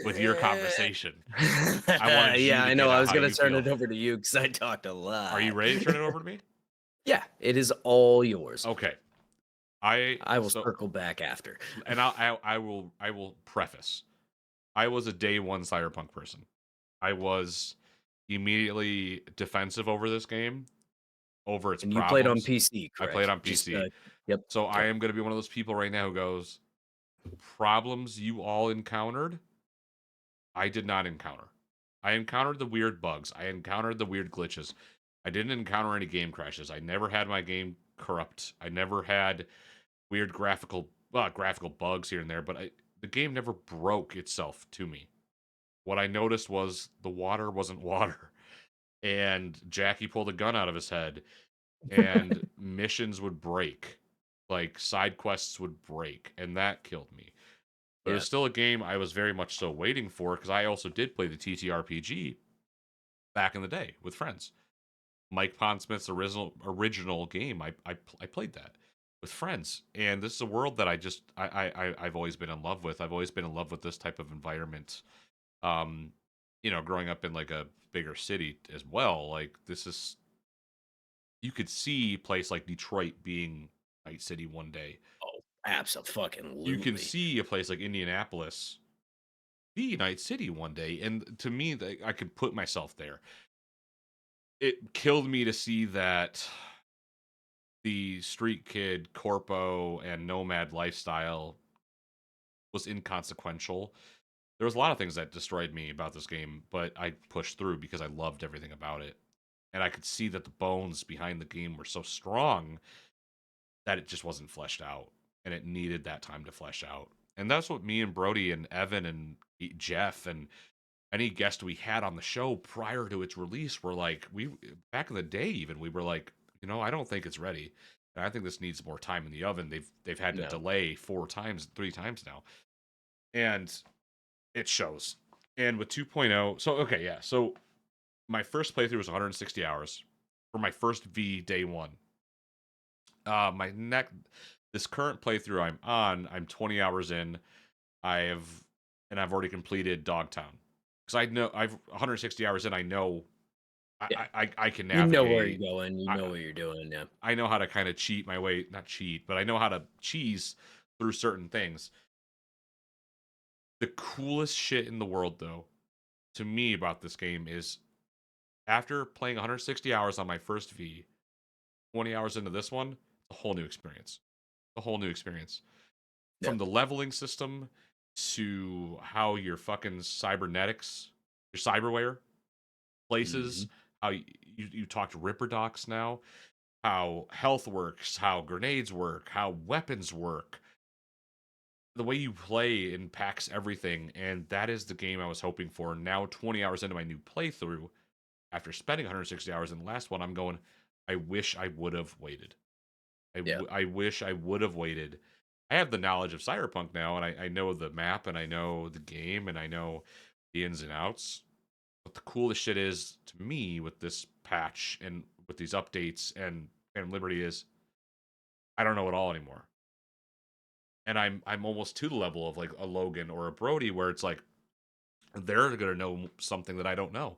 with your conversation. I wanted you Yeah, to I know. get I out was how gonna you turn feel. it over to you because I talked a Are you lot. ready to turn it over to me? Yeah, it is all yours. Okay. I will So circle back after. and I will preface. I was a day one Cyberpunk person. I was immediately defensive over this game, over its And you played on problems. PC, I played correct? on Just PC. yep. So I Okay. am going to be one of those people right now who goes, problems you all encountered, I did not encounter. I encountered the weird bugs. I encountered the weird glitches. I didn't encounter any game crashes. I never had my game corrupt. I never had weird graphical bugs here and there, but the game never broke itself to me. What I noticed was the water wasn't water, and Jackie pulled a gun out of his head, and missions would break, like side quests would break, and that killed me. But it Yeah. was still a game I was very much so waiting for because I also did play the TTRPG back in the day with friends. Mike Pondsmith's original game, I played that with friends, and this is a world that I've always been in love with. I've always been in love with this type of environment. Um, growing up in like a bigger city as well, like this is you could see a place like Detroit being Night City one day. Oh, You can absolutely. see a place like Indianapolis be Night City one day, and to me, I could put myself there. It killed me to see that the street kid corpo and nomad lifestyle was inconsequential. There was a lot of things that destroyed me about this game, but I pushed through because I loved everything about it. And I could see that the bones behind the game were so strong that it just wasn't fleshed out. And it needed that time to flesh out. And that's what me and Brody and Evan and Jeff and any guest we had on the show prior to its release were like, we back in the day even we were like, I don't think it's ready. And I think this needs more time in the oven. They've had to No. delay 3 times now. And it shows. And with 2.0, so okay, yeah. So my first playthrough was 160 hours for my first V day one. My next this current playthrough I'm on, I'm 20 hours in. I've already completed Dogtown. Because I know I've 160 hours in, I know Yeah. I can You know where navigate. you're going. You I know what you're doing. Yeah. I know how to kind of cheat my way, not cheat, but I know how to cheese through certain things. The coolest shit in the world, though, to me about this game is after playing 160 hours on my first V, 20 hours into this one, a whole new experience. A whole new experience. Yeah. From the leveling system to how your fucking cybernetics, your cyberware places, Hmm. how you talk to Ripper Docs now, how health works, how grenades work, how weapons work. The way you play impacts everything, and that is the game I was hoping for. Now, 20 hours into my new playthrough, after spending 160 hours in the last one, I'm going, I wish I would have waited. Yeah. I wish I would have waited. I have the knowledge of Cyberpunk now, and I know the map, and I know the game, and I know the ins and outs. But the coolest shit is to me with this patch and with these updates and Phantom Liberty is I don't know it all anymore. And I'm almost to the level of like a Logan or a Brody where it's like they're gonna know something that I don't know.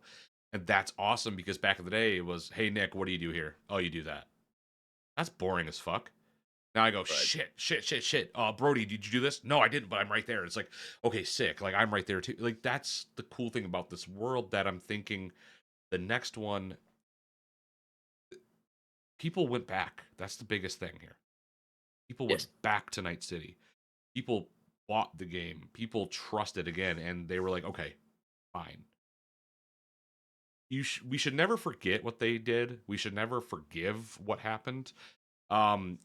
And that's awesome because back in the day it was, hey Nick, what do you do here? Oh, you do that. That's boring as fuck. Now I go, Right. shit. Brody, did you do this? No, I didn't, but I'm right there. It's like, okay, sick. Like I'm right there too. Like that's the cool thing about this world that I'm thinking the next one, people went back. That's the biggest thing here. People went Yes. back to Night City. People bought the game. People trusted again, and they were like, okay, fine. we should never forget what they did. We should never forgive what happened. Um,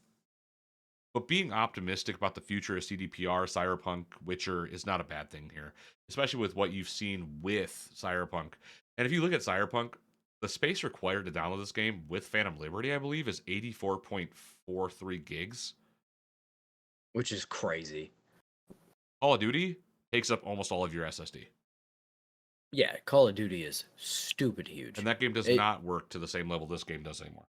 but being optimistic about the future of CDPR, Cyberpunk, Witcher is not a bad thing here, especially with what you've seen with Cyberpunk. And if you look at Cyberpunk, the space required to download this game with Phantom Liberty, I believe, is 84.43 gigs. Which is crazy. Call of Duty takes up almost all of your SSD. Yeah, Call of Duty is stupid huge. And that game does not work to the same level this game does anymore.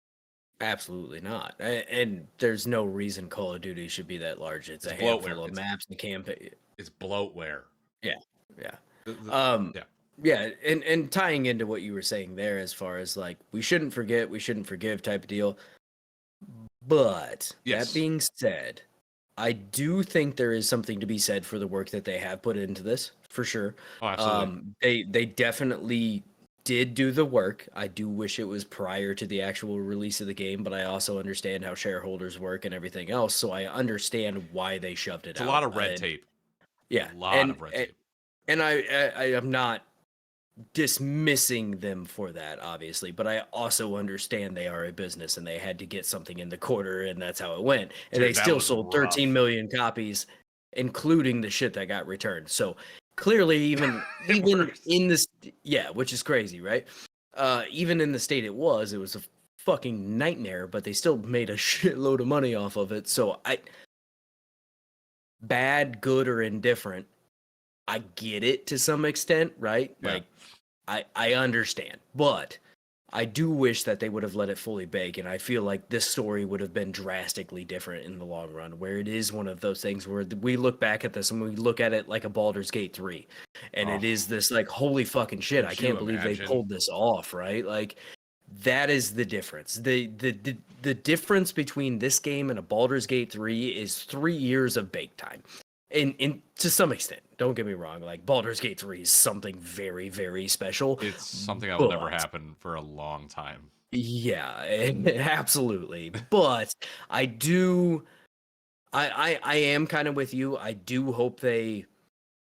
Absolutely not. And there's no reason Call of Duty should be that large. It's a handful of maps and campaign. It's bloatware. Yeah. Yeah. Yeah. Yeah, and tying into what you were saying there as far as like we shouldn't forget, we shouldn't forgive type of deal. But yes. that being said, I do think there is something to be said for the work that they have put into this, for sure. Oh, absolutely. They definitely did do the work. I do wish it was prior to the actual release of the game, but I also understand how shareholders work and everything else, so I understand why they shoved it out. It's a lot of red tape. Yeah. A lot of red tape. And I am not dismissing them for that, obviously, but I also understand they are a business and they had to get something in the quarter, and that's how it went. And Dude, they still sold 13 million copies, including the shit that got returned. So clearly, even in this, yeah, which is crazy, right? Even in the state it was a fucking nightmare, but they still made a shitload of money off of it. So bad, good, or indifferent, I get it to some extent, right? Yeah. Like, I understand, but I do wish that they would have let it fully bake, and I feel like this story would have been drastically different in the long run, where it is one of those things where we look back at this and we look at it like a Baldur's Gate 3, and it is this like, holy fucking shit, I can't believe they pulled this off, right? Like, that is the difference. The difference between this game and a Baldur's Gate 3 is 3 years of bake time. In to some extent, don't get me wrong, like Baldur's Gate 3 is something very, very special. It's something that will never happen for a long time. Yeah, absolutely. But I am kind of with you. I do hope they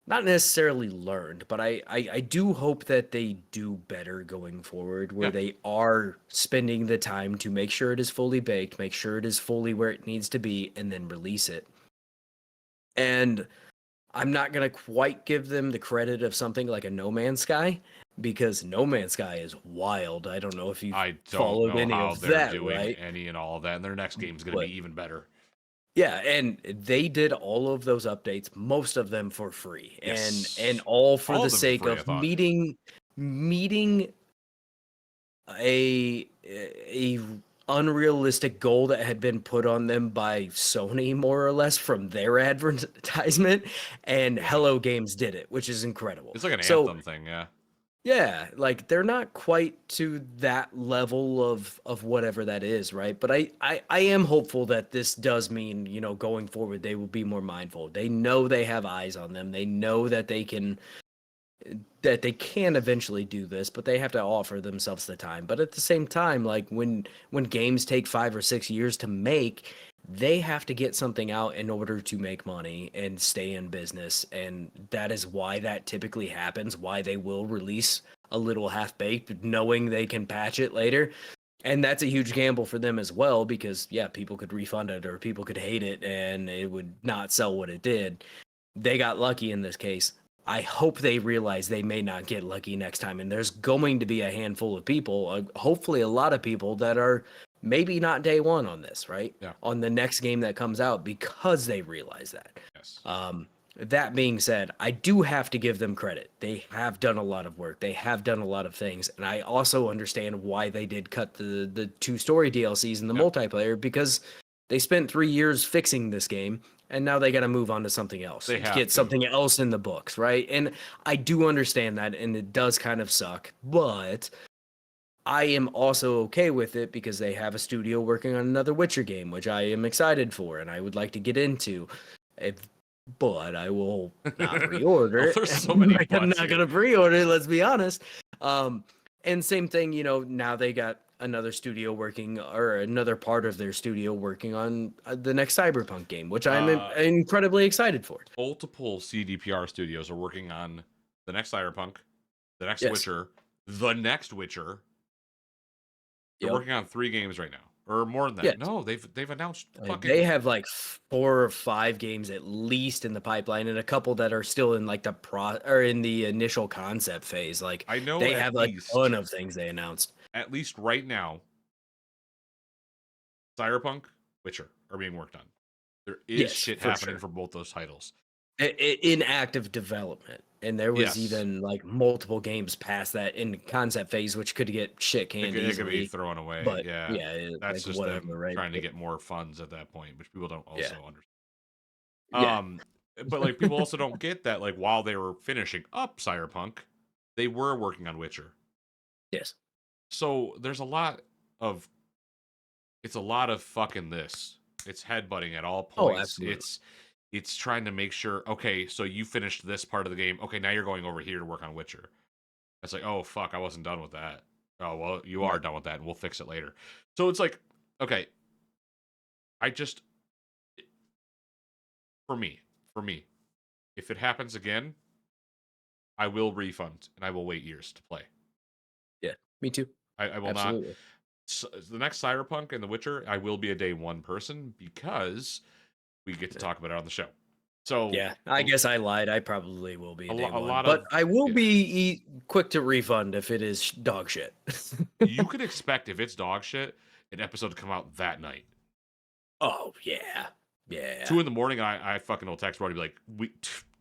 not necessarily learned, but I do hope that they do better going forward, where they are spending the time to make sure it is fully baked, make sure it is fully where it needs to be, and then release it. And I'm not going to quite give them the credit of something like a No Man's Sky, because No Man's Sky is wild. I don't know if you followed any of that, right? Any and all of that, and their next game is going to be even better. Yeah, and they did all of those updates, most of them for free, and all for the sake of meeting a unrealistic goal that had been put on them by Sony, more or less, from their advertisement, and Hello Games did it, which is incredible. It's like an Anthem thing, yeah. Yeah, like they're not quite to that level of whatever that is, right? But I am hopeful that this does mean, you know, going forward they will be more mindful. They know they have eyes on them. They know that they can eventually do this, but they have to offer themselves the time. But at the same time, like when games take 5 or 6 years to make, they have to get something out in order to make money and stay in business. And that is why that typically happens, why they will release a little half-baked, knowing they can patch it later. And that's a huge gamble for them as well, because, yeah, people could refund it or people could hate it and it would not sell what it did. They got lucky in this case. I hope they realize they may not get lucky next time. And there's going to be a handful of people, hopefully a lot of people, that are maybe not day one on this, right? Yeah. On the next game that comes out, because they realize that. Yes. That being said, I do have to give them credit. They have done a lot of work. They have done a lot of things. And I also understand why they did cut the 2 story DLCs and the multiplayer, because they spent 3 years fixing this game. And now they got to move on to something else. They have get something else in the books, right? And I do understand that, and it does kind of suck. But I am also okay with it because they have a studio working on another Witcher game, which I am excited for, and I would like to get into. But I will not pre-order it. There's so many I'm not going to pre-order it, let's be honest. And same thing, you know, now they got another studio working, or another part of their studio working on the next Cyberpunk game, which I'm incredibly excited for. Multiple CDPR studios are working on the next Cyberpunk, the next Witcher, the next Witcher. They're Yep. working on 3 games right now, or more than that. Yes. No, they've announced They fucking. have like 4 or 5 games at least in the pipeline, and a couple that are still in like the or in the initial concept phase. Like I know they have a ton of things they announced. at least right now, Cyberpunk, Witcher are being worked on. There is Yes, shit for happening sure. for both those titles. In active development, and there was Yes, even like multiple games past that in concept phase, which could get shit canned it could be easily. thrown away. But Yeah, yeah, that's like just whatever, them right? trying to get more funds at that point, which people don't Yeah, also understand. yeah, Um, but like people also don't get that like while they were finishing up Cyberpunk, they were working on Witcher. yes. So there's a lot of it's a lot of fucking this. It's headbutting at all Oh, points. absolutely. It's trying to make sure, okay, so you finished this part of the game. Okay, now you're going over here to work on Witcher. It's like, oh fuck, I wasn't done with that. Oh well, you are Right. done with that, and we'll fix it later. So it's like, okay, I just for me, for me, if it happens again, I will refund and I will wait years to play. Yeah, me too. I will not. Absolutely. The next Cyberpunk and The Witcher, I will be a day one person because we get to talk about it on the show. So Yeah, I guess I lied. I probably will be a day a one, lot but of I will yeah. be quick to refund if it is dog shit. You could expect if it's dog shit, an episode to come out that night. Oh yeah, yeah. 2 in the morning, I fucking will text Brody be like,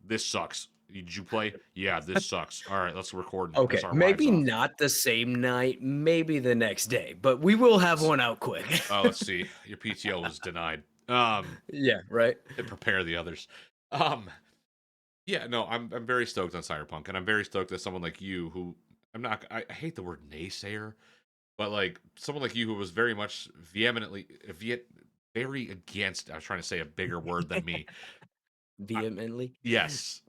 this sucks. Did you play? Yeah, this sucks. All right, let's record and piss Okay, our wives maybe off. not the same night, maybe the next day, but we will have one out quick. Let's see. Your PTO was denied. Yeah, right. And prepare the others. Um, yeah, no, I'm very stoked on Cyberpunk, and I'm very stoked that someone like you, who I'm not, I hate the word naysayer, but like someone like you who was very much very against. I was trying to say a bigger word than me. I, Vehemently. yes,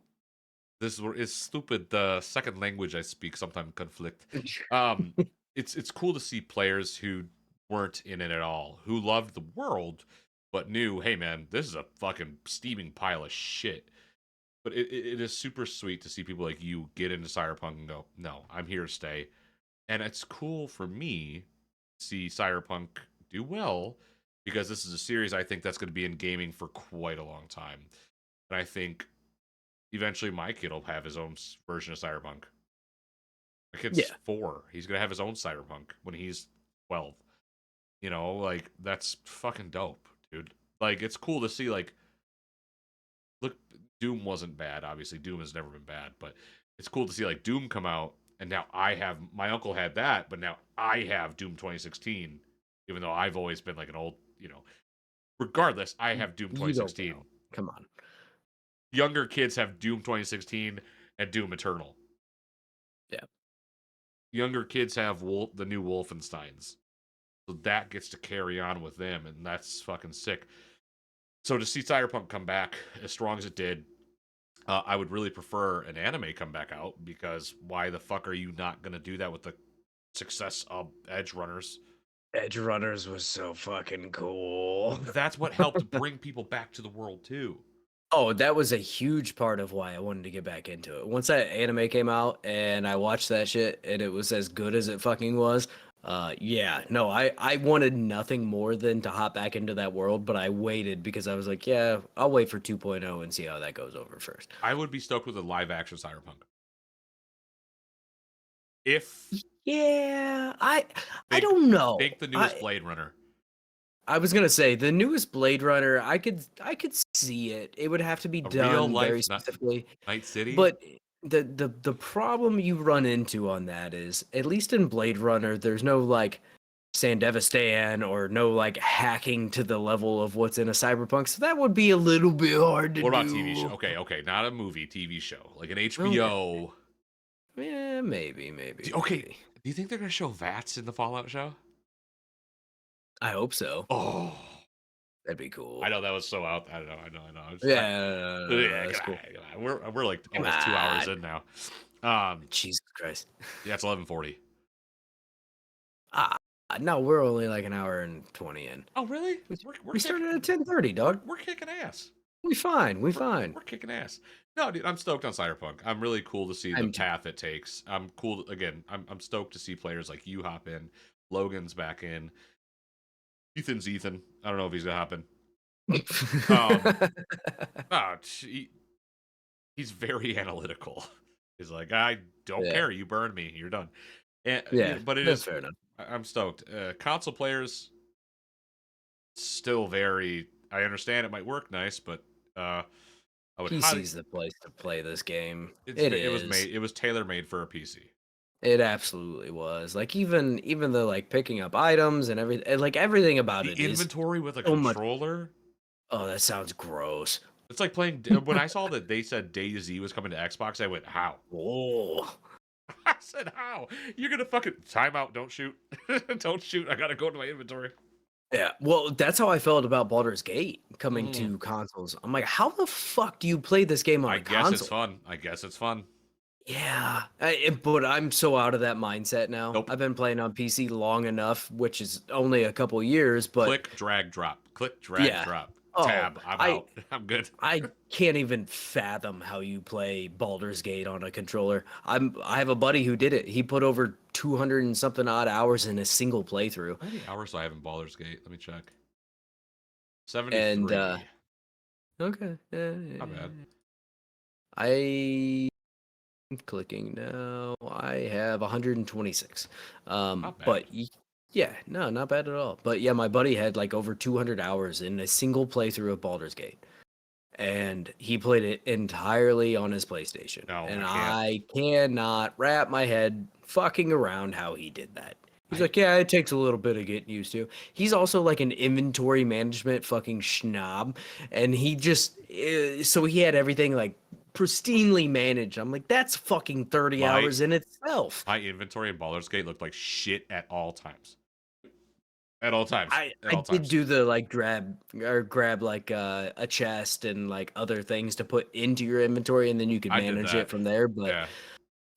this is stupid. The second language I speak sometimes conflict. Um, it's cool to see players who weren't in it at all, who loved the world, but knew, hey man, this is a fucking steaming pile of shit. But it is super sweet to see people like you get into Cyberpunk and go, no, I'm here to stay. And it's cool for me to see Cyberpunk do well because this is a series I think that's going to be in gaming for quite a long time. And I think eventually my kid will have his own version of Cyberpunk. My kid's Yeah, 4. He's going to have his own Cyberpunk when he's 12. You know, like that's fucking dope, dude. Like it's cool to see like look, Doom wasn't bad. Obviously, Doom has never been bad, but it's cool to see like Doom come out, and now I have my uncle had that, but now I have Doom 2016, even though I've always been like an old, you know. Regardless, I have Doom you don't 2016. know. Come on. Younger kids have Doom 2016 and Doom Eternal. Yeah. Younger kids have the new Wolfensteins, so that gets to carry on with them, and that's fucking sick. So to see Cyberpunk come back as strong as it did, I would really prefer an anime come back out because why the fuck are you not going to do that with the success of Edge Runners? Edge Runners was so fucking cool. That's what helped bring people back to the world too. Oh, that was a huge part of why I wanted to get back into it. Once that anime came out and I watched that shit and it was as good as it fucking was, yeah, no, I wanted nothing more than to hop back into that world, but I waited because I was like, yeah, I'll wait for 2.0 and see how that goes over first. I would be stoked with a live action Cyberpunk. If Yeah, I think don't know. think the newest Blade Runner, I was gonna say the newest Blade Runner, I could see it. It would have to be a real done very life specifically. Night City. But the problem you run into on that is, at least in Blade Runner, there's no like Sandevistan or no like hacking to the level of what's in a cyberpunk. So that would be a little bit hard to What about TV show? do. Okay, not a movie, TV show, like an Okay. HBO. Yeah, maybe, Okay, maybe. do you think they're gonna show Vats in the Fallout show? I hope so. Oh, That'd be I cool. know that was so out. I don't know. I'm just, Yeah, no, yeah, that's cool. we're like Come almost 2 hours on. in now. Jesus Christ. Yeah, it's 11:40. Ah, no, we're only like an hour and 20 in. Oh, really? We We're we started at 10:30, dog. we're kicking ass. We fine. We We're, fine. we're kicking ass. No, dude, I'm stoked on Cyberpunk. I'm really cool to see the I'm too. path it takes. I'm cool again. I'm stoked to see players like you hop in. Logan's back in. Ethan's Ethan. I don't know if he's gonna hop in. Um, oh, he's very analytical. He's like, I don't Yeah. care. You burned me. You're done. And Yeah. but it That's is. fair enough. I'm stoked. Console players still very. I understand it might work nice, but I would highly. PC's the place to play this game. It's It it was is. made. It was tailor made for a PC. It absolutely was. Like even the like picking up items and everything, like everything about The it is inventory with a so much. controller. Oh, that sounds gross. It's like playing. When I saw that they said DayZ was coming to Xbox, I went, "How?" Oh. I said, "How? You're gonna fucking timeout? Don't shoot! Don't shoot! I gotta go to my inventory." Yeah, well, that's how I felt about Baldur's Gate coming Mm, to consoles. I'm like, how the fuck do you play this game on I a guess it's console? fun. I guess it's fun. Yeah, but I'm so out of that mindset now. Nope. I've been playing on PC long enough, which is only a couple years, but Click, drag, drop. Click, drag, yeah. drop. Oh, Tab. I'm I out. I'm good. I can't even fathom how you play Baldur's Gate on a controller. I have a buddy who did it. He put over 200 and something odd hours in a single playthrough. How many hours do I have in Baldur's Gate? Let me check. And 73. okay. Not bad. I'm clicking now. I have 126. Not bad. But yeah, no, not bad at all. But yeah, my buddy had like over 200 hours in a single playthrough of Baldur's Gate. And he played it entirely on his PlayStation. No, And I can't. I cannot wrap my head fucking around how he did that. He's I like, yeah, it takes a little bit of getting used to. He's also like an inventory management fucking schnob. And he just, so he had everything like pristinely managed. I'm like, that's fucking 30 my hours in itself. my inventory in Baldur's Gate looked like shit at all times. At all times. At I all did times. do the like grab like a chest and like other things to put into your inventory and then you could I did manage it that. from there. But Yeah.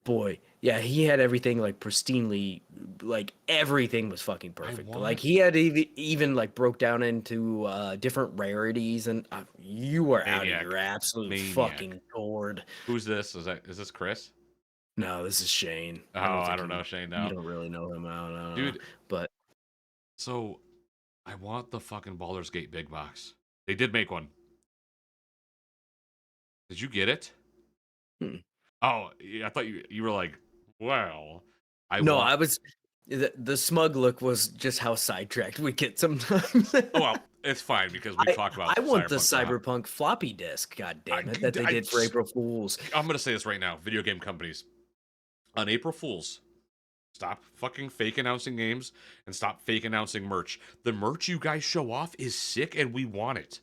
boy, yeah, he had everything like pristinely, like everything was fucking I perfect. Like want he had even like broke down into different rarities, and you are out of your Maniac. absolute Maniac. fucking gourd. Who's this? Is this Chris? No, this is Shane. Oh, I don't I think don't know Shane you now. don't really know him. I don't know, Dude, but so I want the fucking Baldur's Gate big box. They did make one. Did you get it? hmm. Oh, yeah, I thought you were like, well, I No, want. I was. The smug look was just how sidetracked we get sometimes. Oh well, it's fine because we've I talked about I want the Cyberpunk a lot. Cyberpunk floppy disk. God I, damn it, that they I, did for April Fools. I'm gonna say this right now: video game companies on April Fools, stop fucking fake announcing games and stop fake announcing merch. The merch you guys show off is sick, and we want it.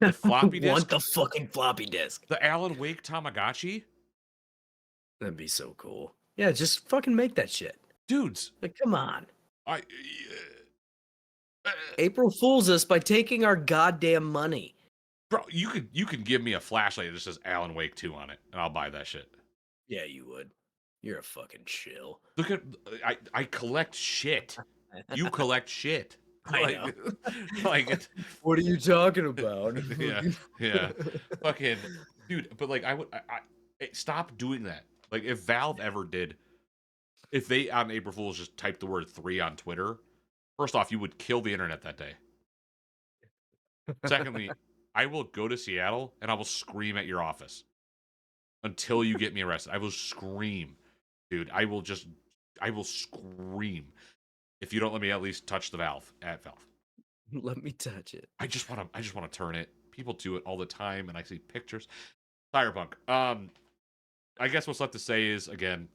The floppy Want disk, the fucking floppy disk. the Alan Wake Tamagotchi, That'd be so cool. Yeah, just fucking make that shit. dudes. Like, come on. I. Uh, April Fools us by taking our goddamn money. Bro, you can give me a flashlight that says Alan Wake 2 on it, and I'll buy that shit. Yeah, you would. You're a fucking chill. Look at I collect shit. You collect shit. I know. Like What are you talking about? yeah, yeah. Fucking dude, but like stop doing that. Like if Valve ever did, if they on April Fools just typed the word 3 on Twitter, first off, you would kill the internet that day. Secondly, I will go to Seattle and I will scream at your office until you get me arrested. I will scream, dude. I will scream if you don't let me at least touch the valve at Valve. Let me touch it. I just want to turn it. People do it all the time, and I see pictures. Cyberpunk. I guess what's left to say is again,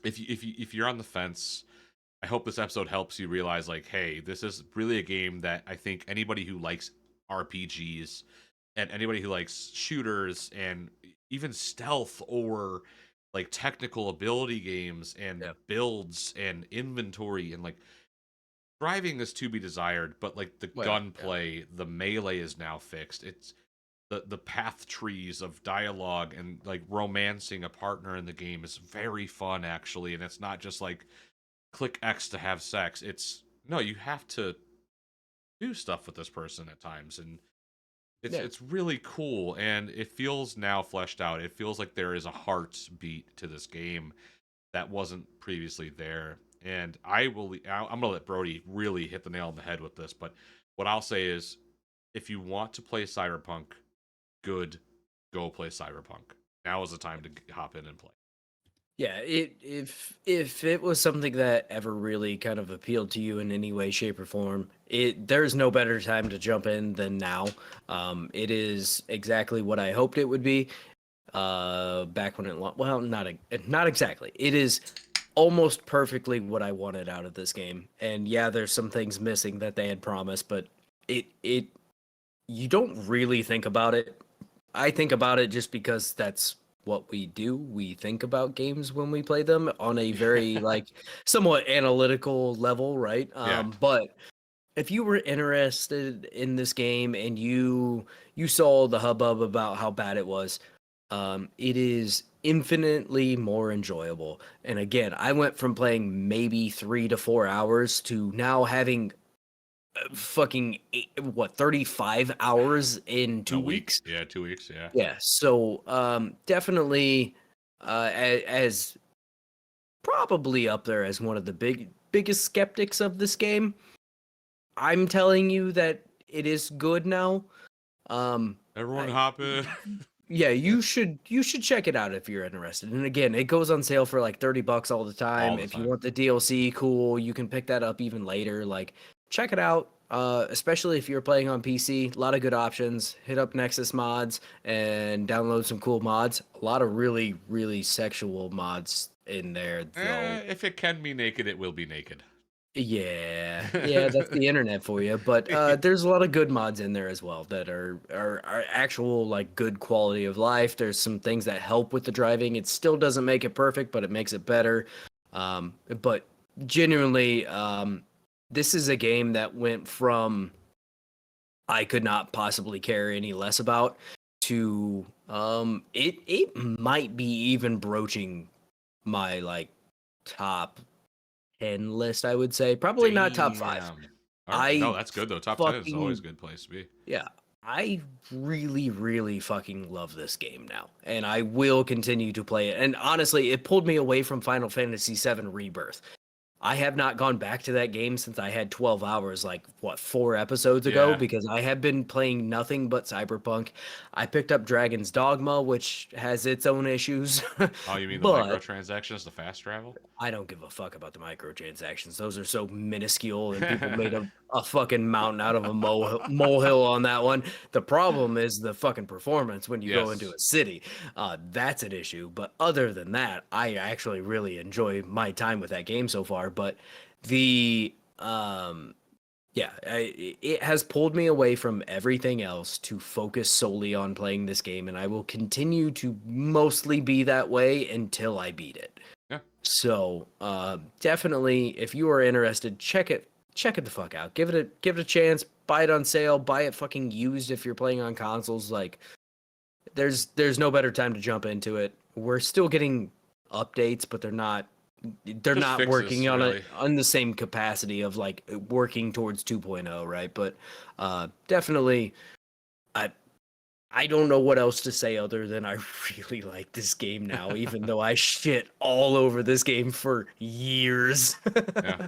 if you're on the fence, I hope this episode helps you realize like, hey, this is really a game that I think anybody who likes RPGs and anybody who likes shooters and even stealth or like technical ability games and Yeah. builds and inventory and like driving is to be desired, but like the Well, gunplay, the melee is now fixed. It's the path trees of dialogue and like romancing a partner in the game is very fun actually, and it's not just like click X to have sex. It's no, you have to do stuff with this person at times, and Yeah. It's really cool, and it feels now fleshed out. It feels like there is a heartbeat to this game that wasn't previously there. And I'm gonna let Brody really hit the nail on the head with this, but what I'll say is, if you want to play Cyberpunk, good, go play Cyberpunk. Now is the time to hop in and play. Yeah, if it was something that ever really kind of appealed to you in any way, shape, or form, there's no better time to jump in than now. It is exactly what I hoped it would be. Back when well, not exactly. It is almost perfectly what I wanted out of this game. And yeah, there's some things missing that they had promised, but it you don't really think about it. I think about it just because that's what we do. We think about games when we play them on a very like somewhat analytical level, right? Yeah. But if you were interested in this game and you saw the hubbub about how bad it was, it is infinitely more enjoyable. And again, I went from playing maybe 3 to 4 hours to now having fucking 35 hours in A 2 weeks. week. Yeah, 2 weeks. Yeah. Yeah, so definitely as probably up there as one of the biggest skeptics of this game. I'm telling you that it is good now. Everyone I, hop in. yeah, you should check it out if you're interested. And again, it goes on sale for like $30 all the All time. the If you time. want the DLC, cool, you can pick that up even later. Like check it out. Especially if you're playing on PC, a lot of good options. Hit up Nexus mods and download some cool mods. A lot of really, really sexual mods in there, though. If it can be naked, it will be naked. Yeah, yeah, that's the internet for you. But there's a lot of good mods in there as well that are actual like good quality of life. There's some things that help with the driving. It still doesn't make it perfect, but it makes it better. But genuinely, this is a game that went from I could not possibly care any less about to it might be even broaching my like top 10 list, I would say. Probably not top 5. Damn. All right. No, I that's good though. Top 10 is always a fucking good place to be. yeah, I really really fucking love this game now, and I will continue to play it. And honestly, it pulled me away from Final Fantasy VII Rebirth. I have not gone back to that game since I had 12 hours, like, what, 4 episodes ago, Yeah. because I have been playing nothing but Cyberpunk. I picked up Dragon's Dogma, which has its own issues, Oh, you mean the but microtransactions, the fast travel? I don't give a fuck about the microtransactions. Those are so minuscule, and people made a fucking mountain out of a molehill on that one. The problem is the fucking performance when you go into Yes. a city. That's an issue. But other than that, I actually really enjoy my time with that game so far. But the yeah, it has pulled me away from everything else to focus solely on playing this game, and I will continue to mostly be that way until I beat it. Yeah. So definitely, if you are interested, check it the fuck out. Give it a chance. Buy it on sale. Buy it fucking used if you're playing on consoles. Like, there's no better time to jump into it. We're still getting updates, but they're Just not fixes, working on it really. on the same capacity of like working towards 2.0, right? But definitely, I I don't know what else to say other than I really like this game now, even though I shit all over this game for years. Yeah.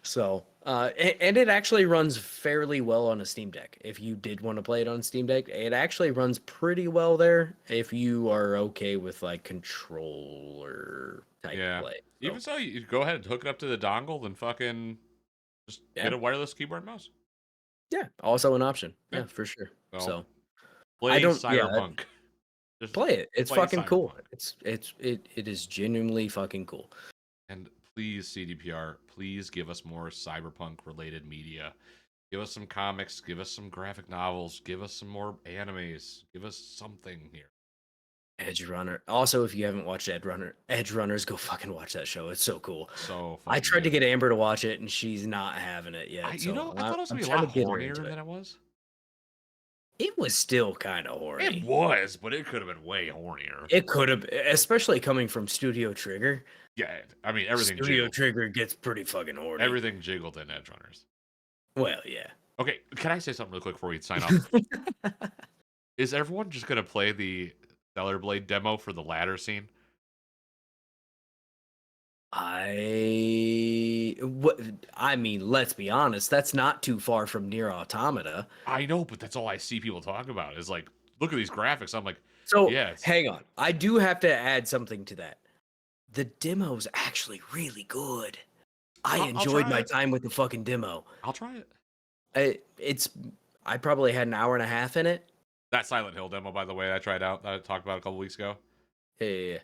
So, and it actually runs fairly well on a Steam Deck. If you did want to play it on Steam Deck, it actually runs pretty well there if you are okay with like controller type Yeah. play. So, Even so, you go ahead and hook it up to the dongle, then fucking just yeah, get a wireless keyboard and mouse. yeah, also an option. Yeah. Yeah, for sure. So So, I play don't, yeah, Cyberpunk. Just play it. It's play fucking cool. Cyberpunk. It is genuinely fucking cool. And please, CDPR, please give us more Cyberpunk related media. Give us some comics, give us some graphic novels, give us some more animes, give us something here. Edge Runner. Also, if you haven't watched Edge Runners, go fucking watch that show. It's so cool. So I fucking tried to good. get Amber to watch it, and she's not having it yet. So I thought it was I'm gonna be a trying to lot get her into hornier it. than it was. It was still kind of It horny. was, but it could have been way hornier. It could have, especially coming from Studio Trigger. Yeah, I mean everything Studio jiggled. Trigger gets pretty fucking horny. Everything jiggled in Edge Runners. Well, yeah. Okay, can I say something real quick before we sign off? Is everyone just gonna play the Stellar Blade demo for the ladder scene? I mean, let's be honest, that's not too far from Near Automata. I know, but that's all I see people talk about is like, look at these graphics. I'm like, So, yeah, it's. hang on. I do have to add something to that. The demo's actually really good. I I'll enjoyed try my it. time with the fucking demo. I'll try it. It's I probably had an hour and a half in it. That Silent Hill demo, by the way, I tried out. That I talked about a couple weeks ago. Yeah.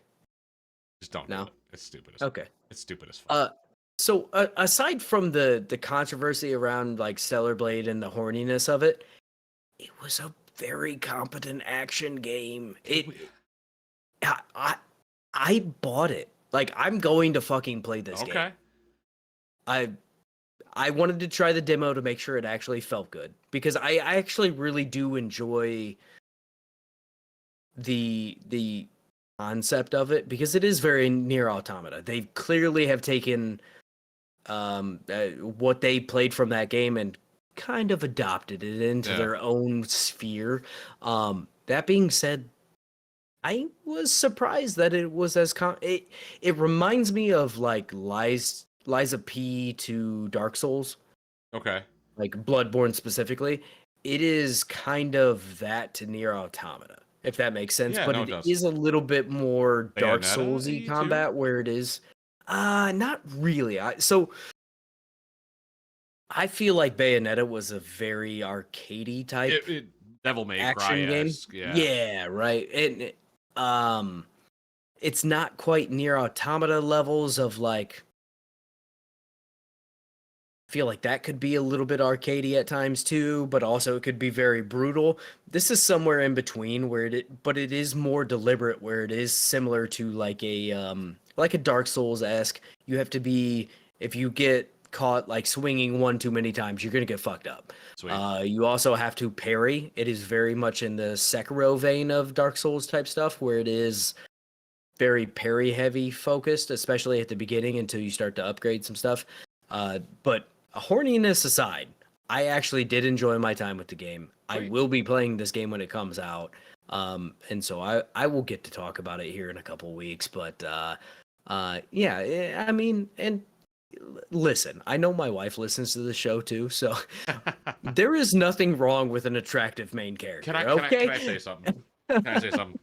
Just don't do No. it. It's stupid as. Okay. It's stupid as fuck. So aside from the controversy around like Stellar Blade and the horniness of it, it was a very competent action game. I bought it. Like I'm going to fucking play this game. Okay. I wanted to try the demo to make sure it actually felt good because I actually really do enjoy the concept of it because it is very near Automata. They clearly have taken what they played from that game and kind of adopted it into Yeah. their own sphere. That being said, I was surprised that it was as it reminds me of like Liza P to Dark Souls, Okay. like Bloodborne specifically. It is kind of that to Near Automata, if that makes sense. Yeah, But no, it it does. is a little bit more Dark Soulsy Bayonetta-y too? combat where it is not really. I feel like Bayonetta was a very arcadey type Devil May action game. Cry-esque, yeah. Yeah, right. It's not quite Near Automata levels of like. I feel like that could be a little bit arcadey at times too, but also it could be very brutal. This is somewhere in between but it is more deliberate where it is similar to like a Dark Souls-esque. You have to be if you get caught like swinging one too many times, you're gonna get fucked up. Sweet. You also have to parry. It is very much in the Sekiro vein of Dark Souls type stuff, where it is very parry heavy focused, especially at the beginning until you start to upgrade some stuff. But horniness aside, I actually did enjoy my time with the game. Sweet. I will be playing this game when it comes out. And so I will get to talk about it here in a couple weeks. But yeah, I mean, and listen, I know my wife listens to the show too, so there is nothing wrong with an attractive main character. Can I say something? Can I say something?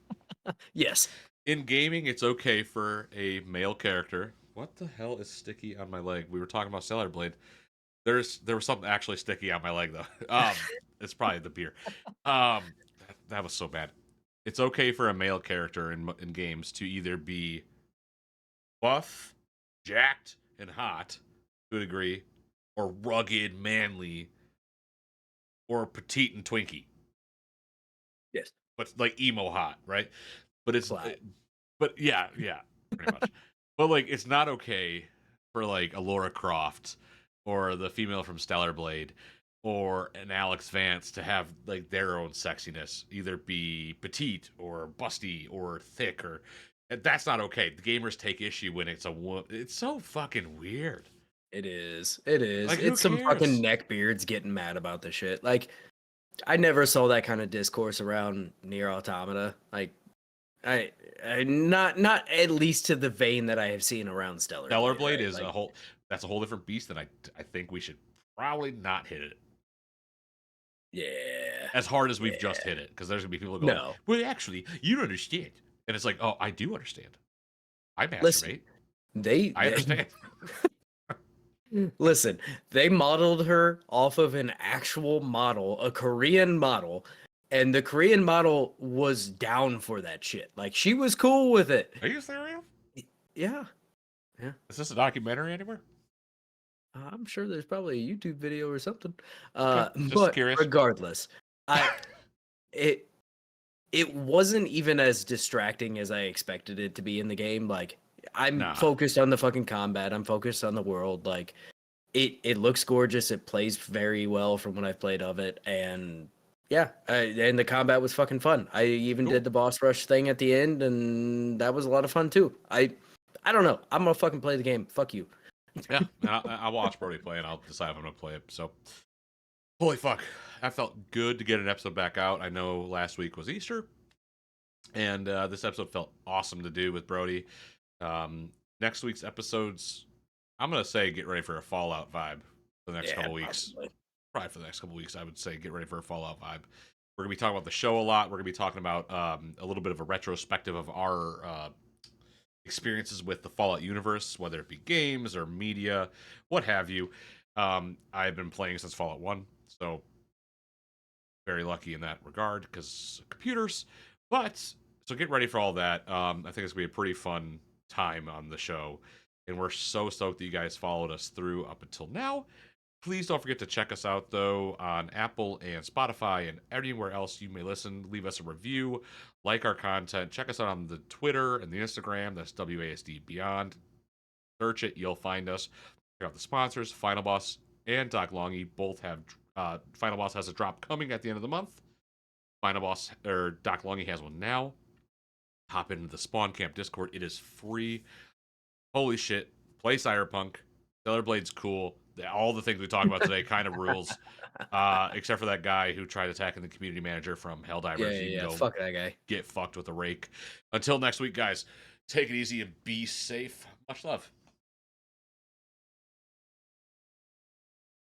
Yes. In gaming, it's okay for a male character. What the hell is sticky on my leg? We were talking about Stellar Blade. There was something actually sticky on my leg though. It's probably the beer. That was so bad. It's okay for a male character in games to either be buff, jacked, and hot to a degree, or rugged, manly, or petite and twinky. Yes. But like emo hot, right? But it's Cloud. but yeah, pretty much. But like it's not okay for like a Laura Croft or the female from Stellar Blade or an Alex Vance to have like their own sexiness, either be petite or busty or thick or that's not okay. The gamers take issue when it's a woman. It's so fucking weird. It is. It is. Like, who It's some fucking cares? neckbeards getting mad about the shit. Like, I never saw that kind of discourse around Near Automata. Like, I not at least to the vein that I have seen around Stellar. Stellar Blade right? is Like, a whole. That's a whole different beast, and I think we should probably not hit it yeah. as hard as we've just hit it, because there's gonna be people who go, No. well, actually, you don't understand, and it's like, oh, I do understand. I masturbate. Listen, I understand. Listen, they modeled her off of an actual model, a Korean model, and the Korean model was down for that shit. Like she was cool with it. Are you serious? Yeah. Is this a documentary anywhere? I'm sure there's probably a YouTube video or something. Just But curious. regardless, it wasn't even as distracting as I expected it to be in the game. Like I'm focused on the fucking combat. I'm focused on the world. Like it looks gorgeous. It plays very well from what I've played of it, and yeah, and the combat was fucking fun. I even did the boss rush thing at the end, and that was a lot of fun too. I don't know. I'm gonna fucking play the game. Fuck you. Yeah, I'll watch Brody play, and I'll decide if I'm gonna play it. So Holy fuck. That felt good to get an episode back out. I know last week was Easter, and this episode felt awesome to do with Brody. Next week's episodes, I'm going to say get ready for a Fallout vibe for the next Yeah, couple weeks. probably. Probably for the next couple weeks, I would say get ready for a Fallout vibe. We're going to be talking about the show a lot. We're going to be talking about a little bit of a retrospective of our experiences with the Fallout universe, whether it be games or media, what have you. I've been playing since Fallout 1, so very lucky in that regard because computers. But so get ready for all that. I think it's gonna be a pretty fun time on the show, and we're so stoked that you guys followed us through up until now. Please don't forget to check us out though on Apple and Spotify and everywhere else you may listen. Leave us a review, like our content. Check us out on the Twitter and the Instagram. That's WASD&BEYOND. Search it, you'll find us. Check out the sponsors, Final Boss and Doc Longy. Both have Final Boss has a drop coming at the end of the month. Final Boss or Doc Longy has one now. Hop into the Spawn Camp Discord. It is free. Holy shit! Play Cyberpunk. Stellar Blade's cool. All the things we talked about today kind of rules, except for that guy who tried attacking the community manager from Yeah, Helldivers. yeah, You can yeah. go Fuck that guy. get fucked with a rake. Until next week, guys. Take it easy and be safe. Much love.